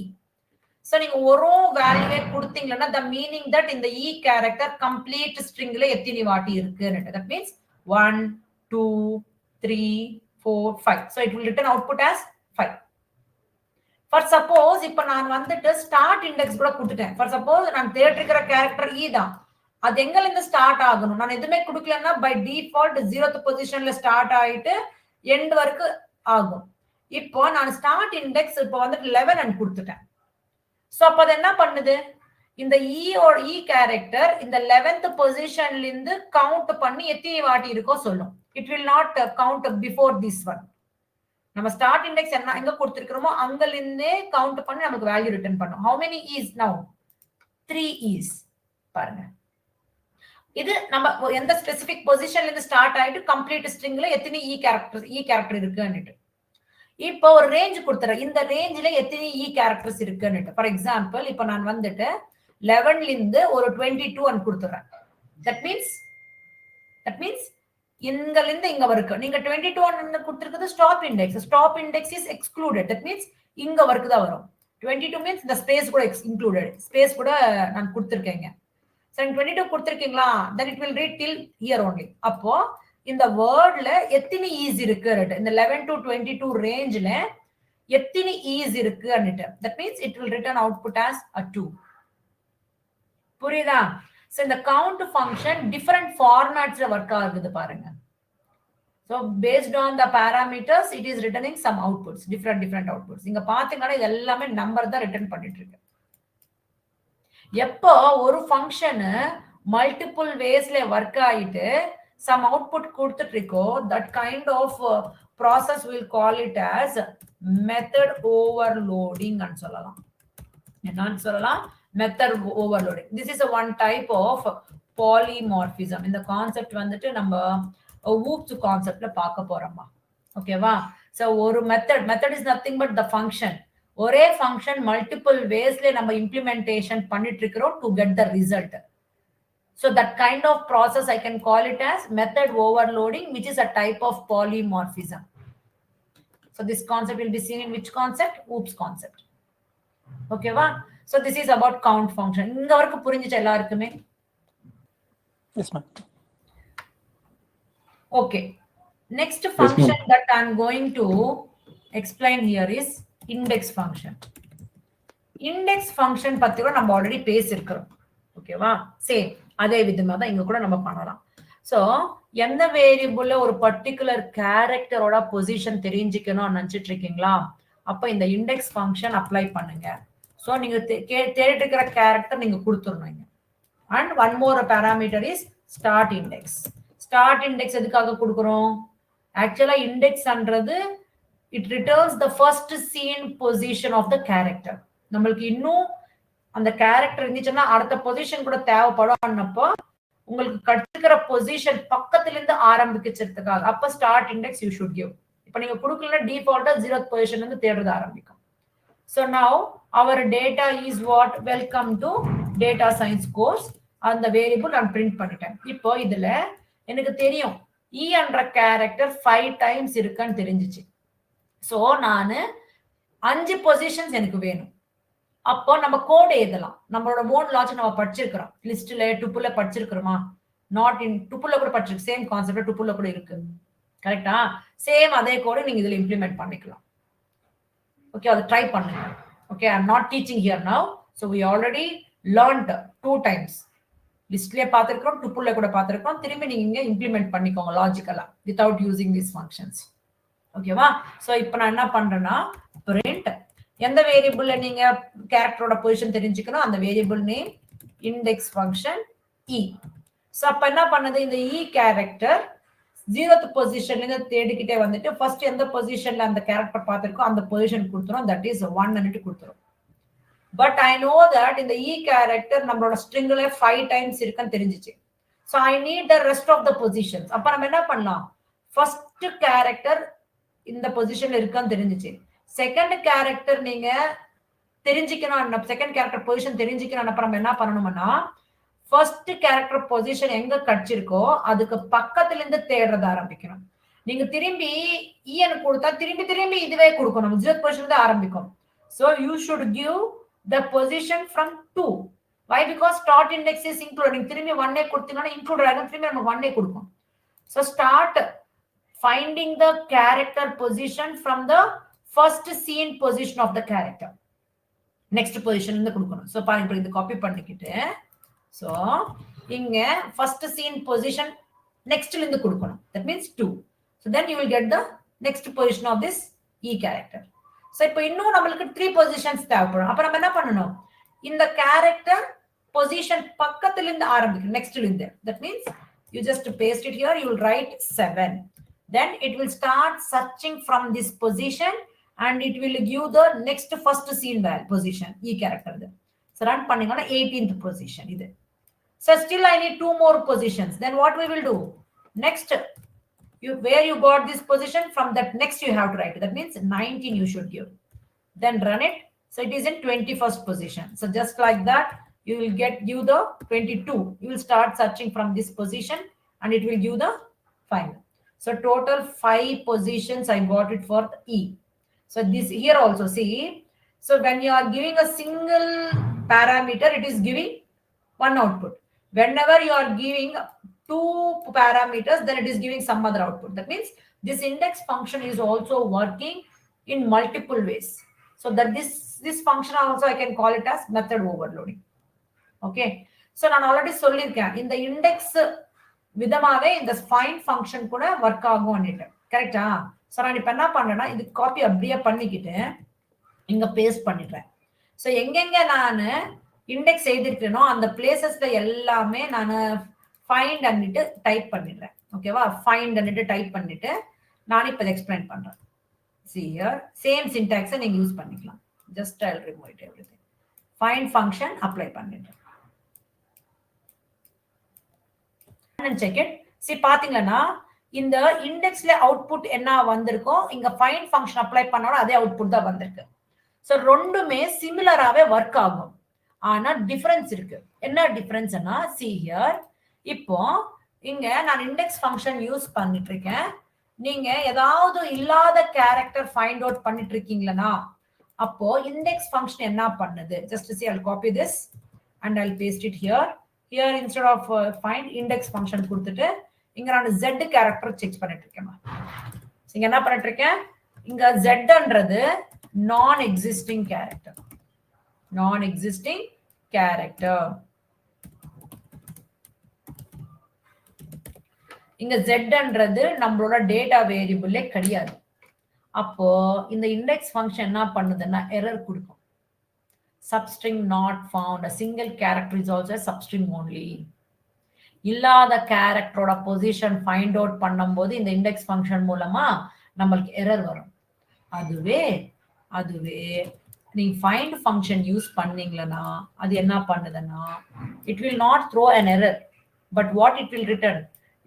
சோ நீங்க ஒரு வேல்யூவே கொடுத்தீங்கன்னா the meaning that இந்த e character complete stringல எத்தனை வாட்டி இருக்குன்னு, that means 1 2 3 4 5. so it will return output as 5. for suppose இப்ப நான் வந்துட்டு ஸ்டார்ட் இண்டெக்ஸ் கூட கொடுத்துட்டேன். for suppose நான் தேடிருக்கிற கேரக்டர் e தான், அது எங்கல இருந்து ஸ்டார்ட் ஆகணும், நான் எதுவுமே கொடுக்கலன்னா பை டிஃபால்ட் 0th பொசிஷன்ல ஸ்டார்ட் ஆயிட்டு எண்ட் வரைக்கும் ஆகும். இப்போ நான் ஸ்டார்ட் இண்டெக்ஸ் இப்போ வந்துட்டு 11 கொடுத்துட்டேன். சோ அப்ப அது என்ன பண்ணுது, இந்த e கேரக்டர் இந்த 11th பொசிஷன்ல இருந்து கவுண்ட் பண்ணி எத்தனை வாட்டி இருக்கோ சொல்லும். It will not count before this one. நம்ம ஸ்டார்ட் இண்டெக்ஸ் என்ன எங்க கொடுத்திருக்கிறோமோ அங்கல இருந்தே கவுண்ட் பண்ணி நமக்கு வேல்யூ ரிட்டர்ன் பண்ணும். how many is now 3 is. பாருங்க, இது நம்ம எந்த ஸ்பெசிபிக் பொசிஷன்ல இருந்து ஸ்டார்ட் ஆயிட்டு கம்ப்ளீட் ஸ்ட்ரிங்ல எத்தனை e கேரக்டர் இருக்குன்னு. இப்போ ஒரு ரேஞ்ச் கொடுத்துறேன், இந்த ரேஞ்சில எத்தனை e கேரக்டர்ஸ் இருக்குன்னு. ஃபார் எக்ஸாம்பிள் இப்போ நான் வந்துட்டு 11ல இருந்து ஒரு 22 கொடுத்துறேன். தட் மீன்ஸ் இங்கல இருந்து இங்க வரைக்கும் நீங்க 22 கொடுத்திருக்கிறது stop index. Stop index is excluded. That means இங்க வரைக்கும் தான் வரும். 22 மீன்ஸ் இந்த ஸ்பேஸ் கூட இன்க்ளூடட், ஸ்பேஸ் கூட நான் கொடுத்திருக்கேங்க. So 22 கொடுத்திருக்கீங்களா, then it will read till here only. அப்போ இந்த வேர்ட்ல எத்தனை e's இருக்கு, இந்த 11 to 22 ரேஞ்ச்ல எத்தனை e's இருக்குன்னு. that means it will return output as a 2. புரியுதா? so இந்த count function different formatsல வர்க் ஆகுது பாருங்க. so based on the parameters it is returning some outputs, different outputs. இங்க பாத்தீங்கன்னா இது எல்லாமே நம்பர் தான் ரிட்டர்ன் பண்ணிட்டு இருக்கு. எப்போ ஒரு ஃபங்க்ஷன் மல்டிபிள் வேஸ்ல ஒர்க் ஆயிட்டு சம் அவுட்புட் கொடுத்துட்டு இருக்கோ, that kind of process will call it as method overloading ன்னு சொல்லலாம். என்னன்னு சொல்லலாம், method overloading. This is one type of polymorphism. இந்த கான்செப்ட் வந்துட்டு நம்ம ஊப்ஸ் கான்செப்ட்ல பார்க்க போறோமா. ஓகேவா? சோ ஒரு method is nothing but the function. ஒரே ஃபங்க்ஷன் மல்டிபிள் வேஸ்ல நம்ம இம்ப்ளிமெண்டேஷன் பண்ணிட்டு இருக்கிறோம் to get the result. So that kind of process I can call it as method overloading, which is a type of polymorphism. So this concept will be seen in which concept? Oops concept. Okay va? So this is about count function. inga varku purinjicha ellarkume? Yes ma'am. Okay, next function that I am going to explain here is index function. Index function பத்தி கூட நம்ம already பேசியிருக்கிறோம். ஓகேவா? Same அதே விதமா தான் இங்க கூட நம்ம பண்ணலாம். சோ எந்த வேரியபிள்ல ஒரு பர்டிகுலர் கேரக்டரோட பொசிஷன் தெரிஞ்சுக்கணும்னு நினைச்சிட்டு இருக்கீங்களா, அப்ப இந்த இண்டெக்ஸ் ஃபங்க்ஷன் அப்ளை பண்ணுங்க. சோ நீங்க தேடிட்டு இருக்கிற கேரக்டர் நீங்க கொடுத்துடணும். and one more parameter is start index. Start index எதுக்காக கொடுக்கிறோம்? Actually index அன்றது it returns the first seen position of the character. நம்மளுக்கு இன்னும் அந்த கேரக்டர் இருந்துச்சுன்னா அடுத்த பொசிஷன் கூட தேவைப்படும். உங்களுக்கு கற்றுக்கிற பொசிஷன் பக்கத்துல இருந்து ஆரம்பிக்கிறதுக்காக அப்ப start index you should give. இப்ப நீங்க கொடுக்கலன்னா டிஃபால்ட்டா 0th பொசிஷன்ல இருந்து தேடுறது ஆரம்பிக்கும். So now our data is what? Welcome to data science course. அந்த வேரியபிள் நான் பிரிண்ட் பண்ணிட்டேன். இப்போ இதுல எனக்கு தெரியும் E என்ற கேரக்டர் 5 டைம்ஸ் இருக்குன்னு தெரிஞ்சிச்சு. சோ நானு 5 பொசிஷன்ஸ் எனக்கு வேணும். அப்போ நம்ம கோட் எழுதலாம். நம்மளோட ஓன் லாஜிக் நம்ம படிச்சிருக்கிறோம். லிஸ்ட்ல டுப்புல படிச்சிருக்கிறோமா? நாட் இன் டுப்புல கூட படிச்சிருக்கு. சேம் கான்செப்ட் டுப்புல கூட இருக்கு. கரெக்டா? சேம் அதே கோட் நீங்க இதுல இம்ப்ளிமெண்ட் பண்ணிக்கலாம். ஓகே, அதை ட்ரை பண்ணுங்க. Okay, I am not teaching here now. So we already learned 2 times. லிஸ்ட்லயே பார்த்துருக்கோம், டுப்புல கூட பார்த்துருக்கோம். திரும்பி நீங்க இம்ப்ளிமெண்ட் பண்ணிக்கோங்க லாஜிக்கலா வித்வுட் யூசிங் தீஸ் ஃபங்க்ஷன்ஸ். ஓகேவா? ஸோ இப்போ நான் என்ன பண்றேன்னா பிரிண்ட் எந்த வேரியபிள்ல நீங்க கேரக்டரோட பொசிஷன் தெரிஞ்சுக்கணும் அந்த வேரியபிள் நேம் இண்டெக்ஸ் ஃபங்க்ஷன் இ. ஸோ அப்ப என்ன பண்ணது இந்த இ கேரக்டர் 0th பொசிஷன்ல இருந்து தேடிக்கிட்டே வந்துட்டு ஃபர்ஸ்ட் எந்த பொசிஷன்ல அந்த கேரக்டர் பார்த்திருக்கோம் அந்த பொசிஷன் கொடுத்துரும். தட் இஸ் 1 ன்னு கொடுத்துரும். பட் ஐ நோ தட் இந்த இ கேரக்டர் நம்மளோட ஸ்ட்ரிங்ல 5 டைம்ஸ் இருக்குன்னு தெரிஞ்சிச்சு. So I need the rest of the positions. அப்ப நம்ம என்ன பண்ணலாம்? ஃபர்ஸ்ட் கேரக்டர் இந்த பொசிஷன்ல இருக்கான்னு தெரிஞ்சிச்சு. செகண்ட் கேரக்டர் நீங்க தெரிஞ்சுக்கணும். செகண்ட் கேரக்டர் பொசிஷன் தெரிஞ்சுக்கணும். அப்புறம் நம்ம என்ன பண்ணணும்னா ஃபர்ஸ்ட் கேரக்டர் பொசிஷன் எங்க கிடைச்சிருக்கோ அதுக்கு பக்கத்துல இருந்து தேடுறத ஆரம்பிக்கணும். நீங்க திரும்பி ஈன்னு கொடுத்தா திரும்பி திரும்பி இதுவே கொடுக்கணும். 0th பொசிஷன்ல இருந்து ஆரம்பிக்கும். So you should give the position from 2. Why? Because start index is including. திரும்பி 1 கொடுத்தீங்கன்னா இன்க்ளூட் ஆகும். திரும்பி நம்ம 1 கொடுக்கும். So start finding the character position from the first seen position of the character. Next position இருந்து கொடுக்கணும். So பாருங்க இது காப்பி பண்ணிக்கிட்டு so இங்க first seen position next இருந்து கொடுக்கணும். That means 2. So then you will get the next position of this E character. So இப்போ இன்னும் நம்மளுக்கு 3 positions தேவைப்படும். அப்ப நம்ம என்ன பண்ணணும்? இந்த character position பக்கத்துல இருந்து ஆரம்பிக்கணும். next இருந்து. That means you just paste it here. You will write 7. Then it will start searching from this position and it will give the next first seen position E character. So run பண்ணீங்கன்னா 18th position இது. So still I need 2 more positions. Then what we will do? Next, where you got this position from that next you have to write. That means 19 you should give. Then run it. So it is in 21st position. So just like that, you will give the 22. You will start searching from this position and it will give the final. So total 5 positions I got it for E. So this here also see. So when you are giving a single parameter, it is giving one output. Whenever you are giving 2 parameters, then it is giving some other output. That means this index function is also working in multiple ways. So that this function also I can call it as method overloading. Okay. So நான் already சொல்லிருக்கேன் இந்த index விதமாவே இந்த find function கூட work ஆகும்னுட்டு. கரெக்ட்டா? So நான் இப்ப என்ன பண்றேன்னா இது காப்பி அப்படியே பண்ணிக்கிட்டு இங்க பேஸ்ட் பண்ணிடுறேன். சோ எங்கெங்க நான் இண்டெக்ஸ் எழுதிருக்கேனோ அந்த பிளேசஸ்ல எல்லாமே நான் ஃபைண்ட் பண்ணிட்டு டைப் பண்ணிடுறேன். ஓகேவா? ஃபைண்ட் பண்ணிட்டு டைப் பண்ணிட்டு நான் இப்ப எக்ஸ்பிளைன் பண்றேன். See here, same syntax நீங்க யூஸ் பண்ணிக்கலாம். Just I'll remove it everything. Find function apply பண்ணிடுறேன். And check it. See பாத்தீங்கன்னா இந்த இண்டெக்ஸ்ல அவுட்புட் என்ன வந்திருக்கோ இங்க ஃபைண்ட் ஃபங்க்ஷன் அப்ளை பண்ணாலும் அதே அவுட்புட் தான் வந்திருக்கு. சோ ரெண்டுமே சிமிலராவே வர்க் ஆகும். ஆனா டிஃபரன்ஸ் இருக்கு. என்ன டிஃபரன்ஸ்னா see here, இப்போ இங்க நான் இண்டெக்ஸ் ஃபங்க்ஷன் யூஸ் பண்ணிட்டு இருக்கேன். நீங்க ஏதாவது இல்லாத கேரக்டர் ஃபைண்ட் அவுட் பண்ணிட்டு இருக்கீங்களா அப்போ இண்டெக்ஸ் ஃபங்க்ஷன் என்ன பண்ணுது? Just see, I'll copy this and I'll paste it here. Here instead of find index function கொடுத்துட்டு இங்க நான் z கேரக்டர் செக் பண்ணிட்டு இருக்கேன். இங்க என்ன பண்ணிட்டு இருக்கேன்? இங்க zன்றது நான் எக்ஸிஸ்டிங் கேரக்டர். நான் எக்ஸிஸ்டிங் கேரக்டர். இங்க zன்றது நம்மளோட டேட்டா வேரியபிளே கிடையாது. அப்போ இந்த இண்டெக்ஸ் ஃபங்க்ஷன் என்ன பண்ணுதுன்னா எரர் கொடுக்கும். substring not found. A single character is also a substring only. இல்லாத கேரக்டரோட பொசிஷன் ஃபைண்ட் அவுட் பண்ணும்போது இந்த இண்டெக்ஸ் ஃபங்க்ஷன் மூலமா நம்மளுக்கு எரர் வரும். அதுவே நீங்க ஃபைண்ட் ஃபங்க்ஷன் யூஸ் பண்ணீங்களா அது என்ன பண்ணுதுன்னா it will not throw an error, but what it will return,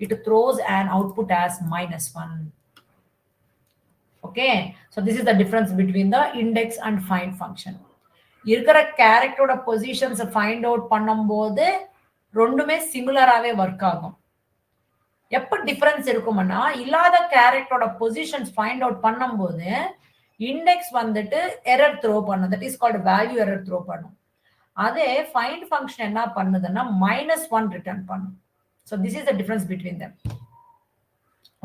it throws an output as -1. Okay, so this is the difference between the index and find function. இருக்கிற கேரக்டரோட positions find out பண்ணும்போது ரெண்டுமே சிமிலராகவே work ஆகும். எப்போ difference இருக்கும்னா இல்லாத கேரக்டரோட positions find out பண்ணும்போது இண்டெக்ஸ் வந்துட்டு எரர் த்ரோ பண்ணும். That is called value error throw பண்ணும். அதே ஃபைண்ட் ஃபங்க்ஷன் என்ன பண்ணுதுன்னா -1 ரிட்டர்ன் பண்ணும். So this is the difference between தம்.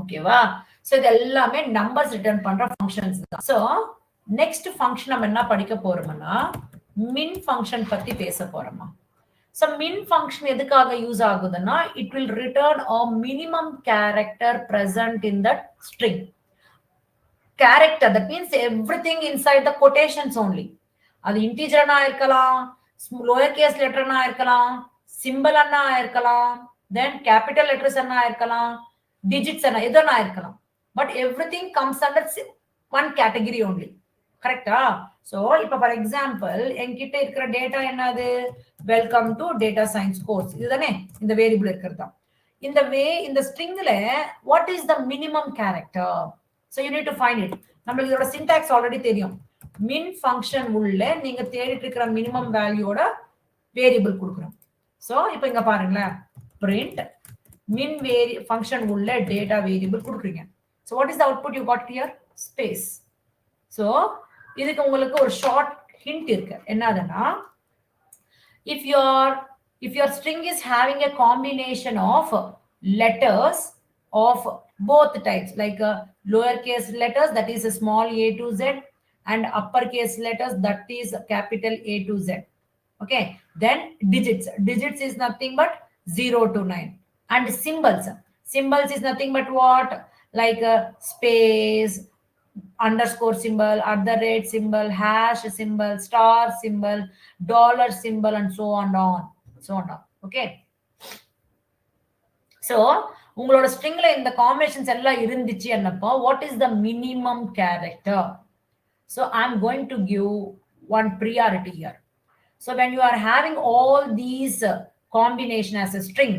ஓகேவா? ஸோ இது எல்லாமே நம்பர்ஸ் ரிட்டர்ன் பண்ற ஃபங்க்ஷன்ஸ் தான். ஸோ நெக்ஸ்ட் ஃபங்க்ஷன் நம்ம என்ன படிக்க போறோம்னா மின் ஃபங்க்ஷன் பத்தி பேச போறோமா. ஸோ மின் ஃபங்க்ஷன் எதுக்காக யூஸ் ஆகுதுன்னா it will return a minimum character present in that string. Character, that means everything inside the quotations only. அது இன்டிஜர்னா இருக்கலாம், லோயர் கேஸ் லெட்டர்னா இருக்கலாம், சிம்பிள் அண்ணா இருக்கலாம், தென் கேபிட்டல் லெட்டர்ஸ் அண்ணா இருக்கலாம், டிஜிட்ஸ் அண்ணா எதுனா இருக்கலாம். But everything comes under one category only. கரெக்டா? So இப்போ ஃபார் எக்ஸாம்பிள் என்கிட்ட இருக்கிற டேட்டா என்னது, welcome to data science course, இதுதானே இந்த வேரியபிள் இருக்கிறது தான். இந்த ஸ்ட்ரிங்ல what is the minimum character? So you need to find it. நம்மளுக்கு இதோட சின்டாக்ஸ் ஆல்ரெடி தெரியும். மின் ஃபங்க்ஷன் உள்ள நீங்க தேடிட்டு இருக்கிற மினிமம் வேல்யூவோட வேரியபிள் கொடுக்குறோம். ஸோ இப்போ இங்க பாருங்களேன், பிரிண்ட் மின் ஃபங்க்ஷன் உள்ள டேட்டா வேரியபிள் கொடுக்குறீங்க. So what is the output you got here? Space. ஸோ இதுக்கு உங்களுக்கு ஒரு ஷார்ட் ஹிண்ட் இருக்கு. என்னதுன்னா if your string is having a combination of letters of both types, like lowercase letters, that is a small a to z, and uppercase letters, that is capital A to z. Okay, then digits is nothing but 0 to 9, and symbols is nothing but what, like space, underscore symbol, @ symbol, hash symbol, star symbol, dollar symbol, and so on. Okay, so உங்களோட ஸ்ட்ரிங்ல இந்த combinations எல்லாம் இருந்துச்சு என்னப்போ what is the minimum character? So I'm going to give one priority here. So when you are having all these combination as a string,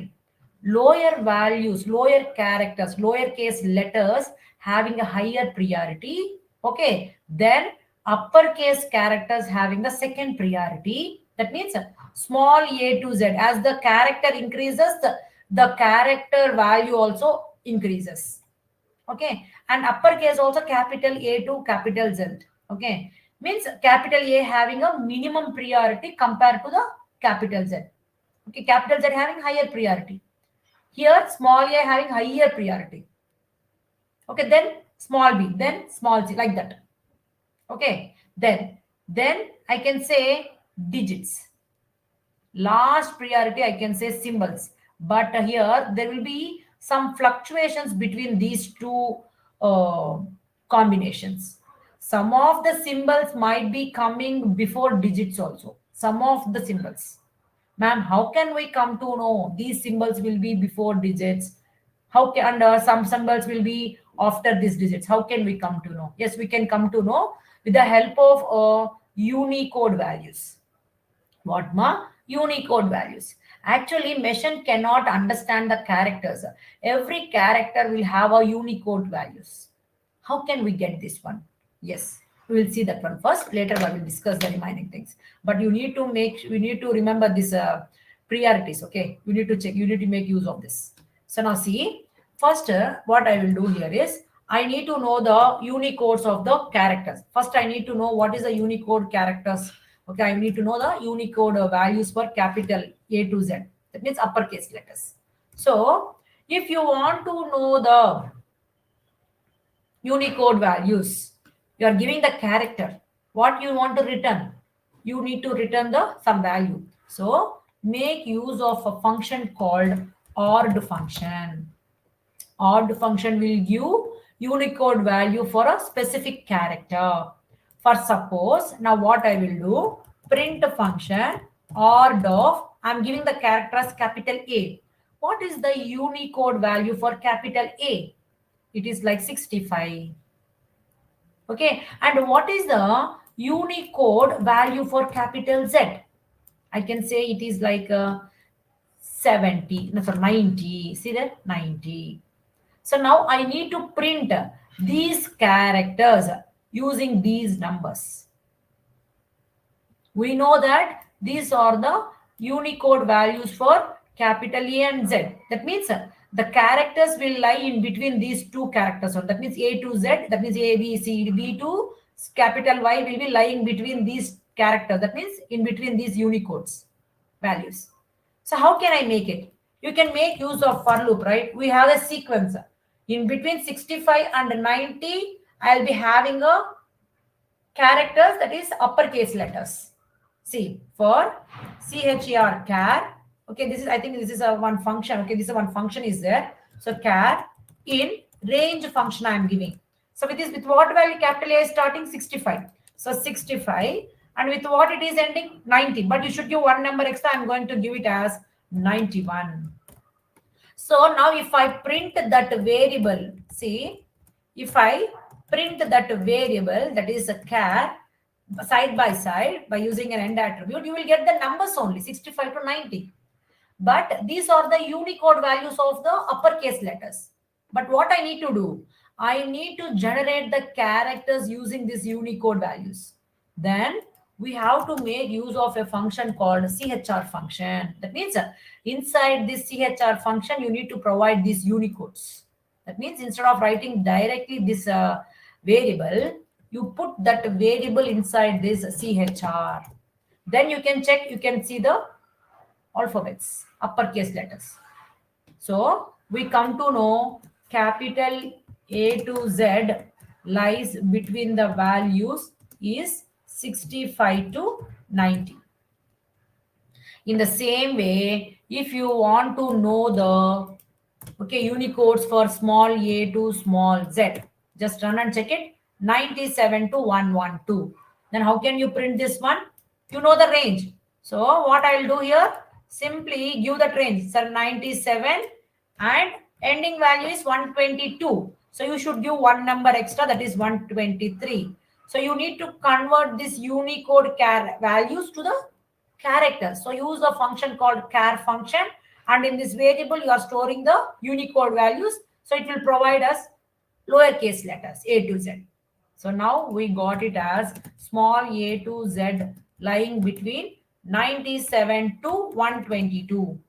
lower values, lower characters, lowercase letters having a higher priority, okay, then uppercase characters having the second priority. That means small a to z, as the character increases, the character value also increases. Okay, and uppercase also capital A to capital Z. Okay, means capital A having a minimum priority compared to the capital Z. Okay, capital Z having higher priority. Here small a having higher priority. Okay, then small b, then small c, like that. Okay, then I can say digits. Last priority I can say symbols, but here there will be some fluctuations between these two combinations. Some of the symbols might be coming before digits also. Some of the symbols. Ma'am, how can we come to know these symbols will be before digits? How can some symbols will be after these digits? How can we come to know? Yes, we can come to know with the help of Unicode values. What ma? Unicode values. Actually, machine cannot understand the characters. Every character will have a Unicode values. How can we get this one? Yes, we will see that one first. Later I will discuss the remaining things. But you need to remember this priorities. Okay, you need to check. You need to make use of this. So now see, first what I will do here is I need to know the Unicodes of the characters. First, I need to know what is the Unicode characters. Okay, I need to know the Unicode values for capital A to Z. That means uppercase letters. So if you want to know the Unicode values, you are giving the character. What you want to return? You need to return some value. So make use of a function called ORD function. ORD function will give Unicode value for a specific character. For suppose, now what I will do, print function order of, I'm giving the character as capital A. What is the Unicode value for capital A? It is like 65. Okay, and what is the Unicode value for capital Z? I can say it is like 70, no, sorry, 90. See that? 90. So now I need to print these characters using these numbers. We know that these are the Unicode values for capital A and Z. That means the characters will lie in between these two characters. So that means A to Z, that means A, B, C, B to capital Y will be lying between these characters. That means in between these Unicodes values. So how can I make it? You can make use of for loop, right? We have a sequence. In between 65 and 90, I'll be having a characters, that is uppercase letters. See, for CHER char, okay, this is, I think this is a one function. Okay, this is one function is there. So char in range function I am giving. So with this, with what value capital A is starting? 65. So 65, and with what it is ending? 90. But you should give one number extra. I'm going to give it as 91. So now if I print that variable, see, if I print that variable, that is a char, side by side by using an end attribute, you will get the numbers only 65 to 90. But these are the Unicode values of the uppercase letters. But what I need to do, I need to generate the characters using these Unicode values. Then we have to make use of a function called CHR function. That means inside this CHR function, you need to provide these Unicodes. That means instead of writing directly this variable, you put that variable inside this CHR. Then you can check, you can see the alphabets, uppercase letters. So we come to know capital A to Z lies between the values is 65 to 90. In the same way, if you want to know the Unicodes for small a to small z, just run and check it. 97 to 112. Then how can you print this one? You know the range. So what I'll do here, simply give that range. So 97 and ending value is 122. So you should give one number extra, that is 123. So you need to convert this Unicode values to the characters. So use the function called char function, and in this variable you are storing the Unicode values. So it will provide us lowercase letters A to Z. So now we got it as small a to z lying between 97 to 122.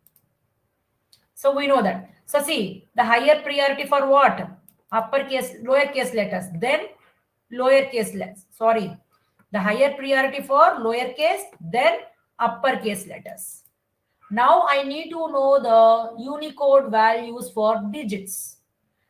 So we know that. So see, the higher priority for what? Uppercase, lowercase letters, then lowercase letters. Sorry, the higher priority for lowercase, then uppercase letters. Now I need to know the Unicode values for digits.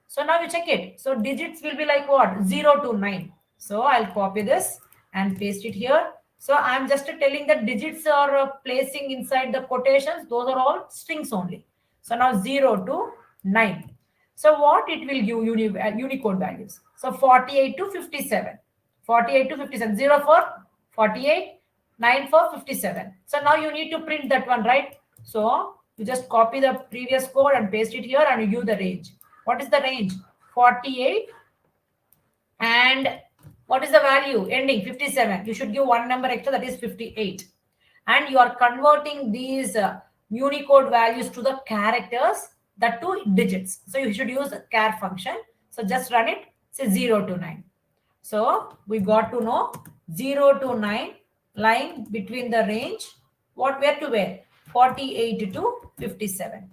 So now you check it. So digits will be like what? 0 to 9. So I'll copy this and paste it here. So I'm just telling that digits are placing inside the quotations. Those are all strings only. So now 0 to 9. So what it will give Unicode values? So 48 to 57. 48 to 57. 0 for 48, 9 for 57. So now you need to print that one, right? So you just copy the previous code and paste it here and you give the range. What is the range? 48. And what is the value? Ending 57. You should give one number extra, that is 58. And you are converting these Unicode values to the characters, that to digits. So you should use the char function. So just run it, say 0 to 9. So we got to know 0 to 9 lying between the range, what, where to where? 48 to 57.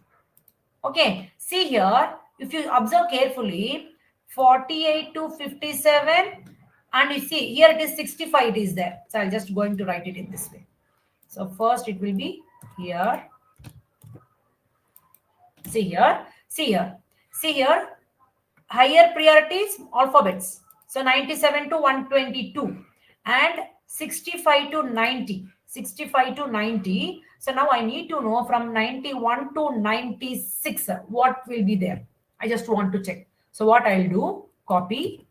Okay, see here, if you observe carefully, 48 to 57, and you see here it is 65, it is there. So I'll just going to write it in this way. So first it will be here. See here, see here, see here, higher priorities, alphabets. So 97 to 122 and 65 to 90. 65 to 90. So now I need to know from 91 to 96 what will be there. I just want to check. So what I'll do, copy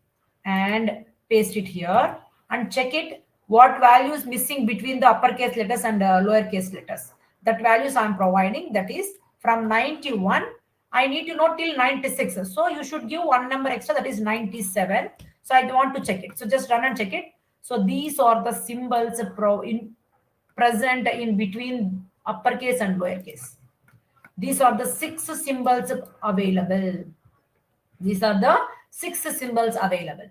and paste it here and check it what value is missing between the uppercase letters and lowercase letters. That values I'm providing, that is from 91, I need to know till 96. So you should give one number extra, that is 97. So I want to check it. So just run and check it. So these are the symbols present in between uppercase and lowercase. These are the 6 symbols available. These are the 6 symbols available.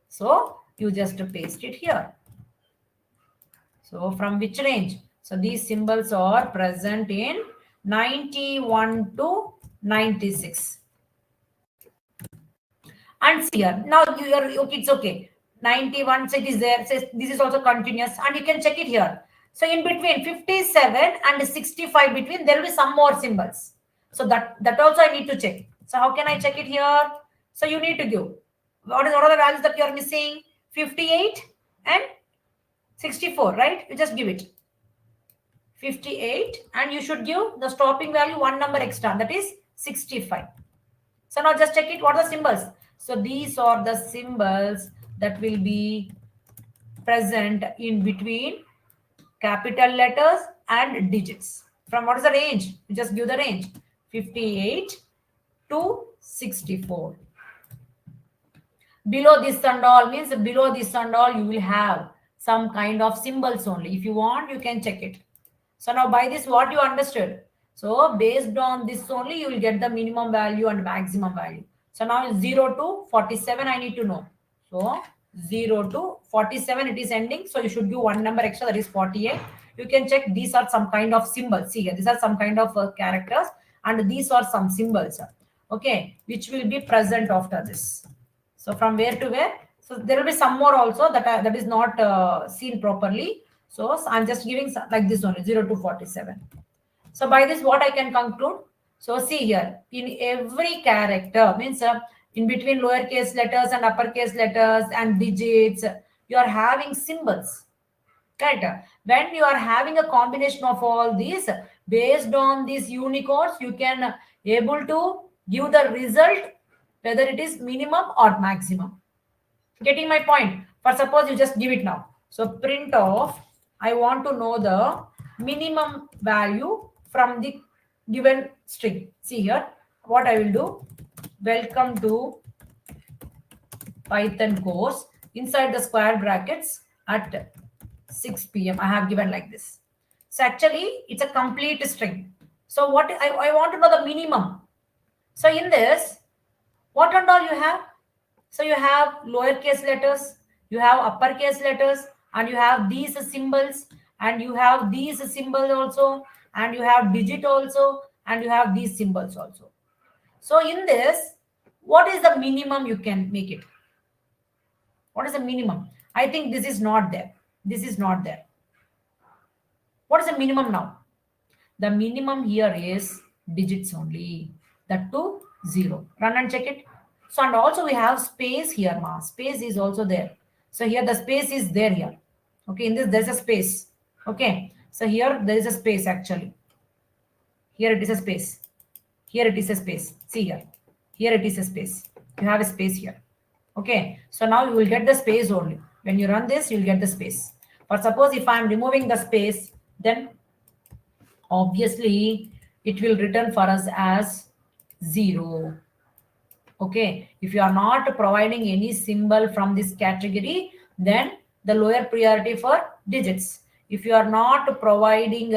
So you just paste it here. So from which range? So these symbols are present in 91 to 96. And see here, now you are okay, it's okay. 91, so it is there. Says this is also continuous, and you can check it here. So in between 57 and 65 between, there will be some more symbols. So that also I need to check. So how can I check it here? So you need to give what are the values that you are missing? 58 and 64, right? You just give it 58, and you should give the stopping value one number extra, that is 65. So now just check it. What are the symbols? So these are the symbols that will be present in between capital letters and digits. From what is the range? You just give the range 58 to 64. Below this and all means below this and all you will have some kind of symbols only. If you want, you can check it. So now by this, what you understood? So based on this only, you will get the minimum value and maximum value. So now 0 to 47, I need to know. So 0 to 47, it is ending. So you should give one number extra, that is 48. You can check these are some kind of symbols. See here, these are some kind of characters, and these are some symbols. Okay, which will be present after this. So from where to where? So there will be some more also that is not seen properly. So I'm just giving like this only 0 to 47. So by this, what I can conclude? So see here, in every character means in between lowercase letters and uppercase letters and digits, you are having symbols. Right? When you are having a combination of all these, based on these Unicodes, you can able to give the result whether it is minimum or maximum. Getting my point? For suppose you just give it now. So print off, I want to know the minimum value from the given string. See here, what I will do. Welcome to Python course. Inside the square brackets at 6 p.m. I have given like this. So actually, it's a complete string. So what I want to know the minimum. So in this, what and all you have? So you have lowercase letters, you have uppercase letters, and you have these symbols, and you have these symbols also, and you have digit also, and you have these symbols also. So in this, what is the minimum you can make it? What is the minimum? I think this is not there. This is not there. What is the minimum now? The minimum here is digits only. That too 0. Run and check it. So and also we have space here. Space is also there. So here the space is there here. Okay, in this there's a space. Okay, so here there is a space actually. Here it is a space. Here it is a space. See here. Here it is a space. You have a space here. Okay, so now you will get the space only. When you run this, you will get the space. But suppose if I am removing the space, then obviously it will return for us as 0. Okay, if you are not providing any symbol from this category, then the lower priority for digits. If you are not providing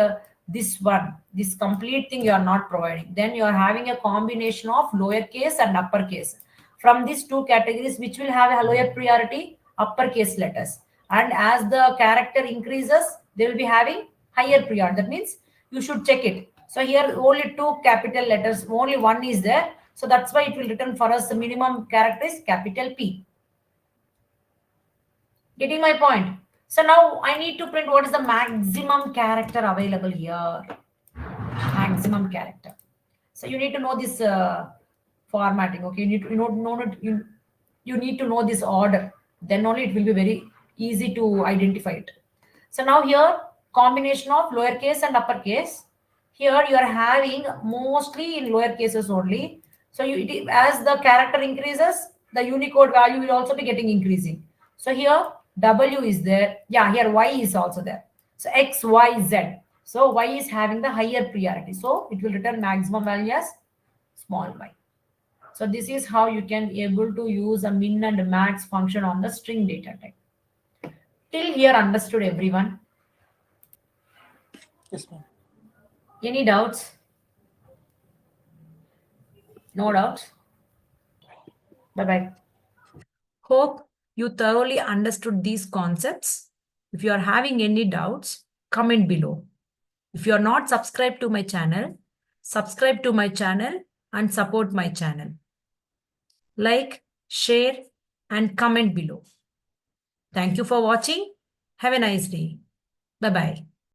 this one, this complete thing you are not providing, then you are having a combination of lowercase and uppercase. From these two categories, which will have a lower priority? Uppercase letters. And as the character increases, they will be having higher priority. That means you should check it. So here only 2 capital letters, only one is there. So that's why it will return for us the minimum character is capital P. Getting my point? So now I need to print what is the maximum character available here. Maximum character. So you need to know this formatting. Okay, you need to you need to know this order. Then only it will be very easy to identify it. So now here combination of lowercase and uppercase. Here you are having mostly in lower cases only. So as the character increases, the Unicode value will also be getting increasing. So here W is there. Yeah, here Y is also there. So X, Y, Z. So Y is having the higher priority. So it will return maximum value as small y. So this is how you can able to use a min and max function on the string data type. Till here understood everyone? Yes, ma'am. Any doubts? No doubts? Bye-bye. Hope you thoroughly understood these concepts. If you are having any doubts, comment below. If you are not subscribed to my channel, subscribe to my channel and support my channel. Like, share, and comment below. Thank you for watching. Have a nice day. Bye-bye.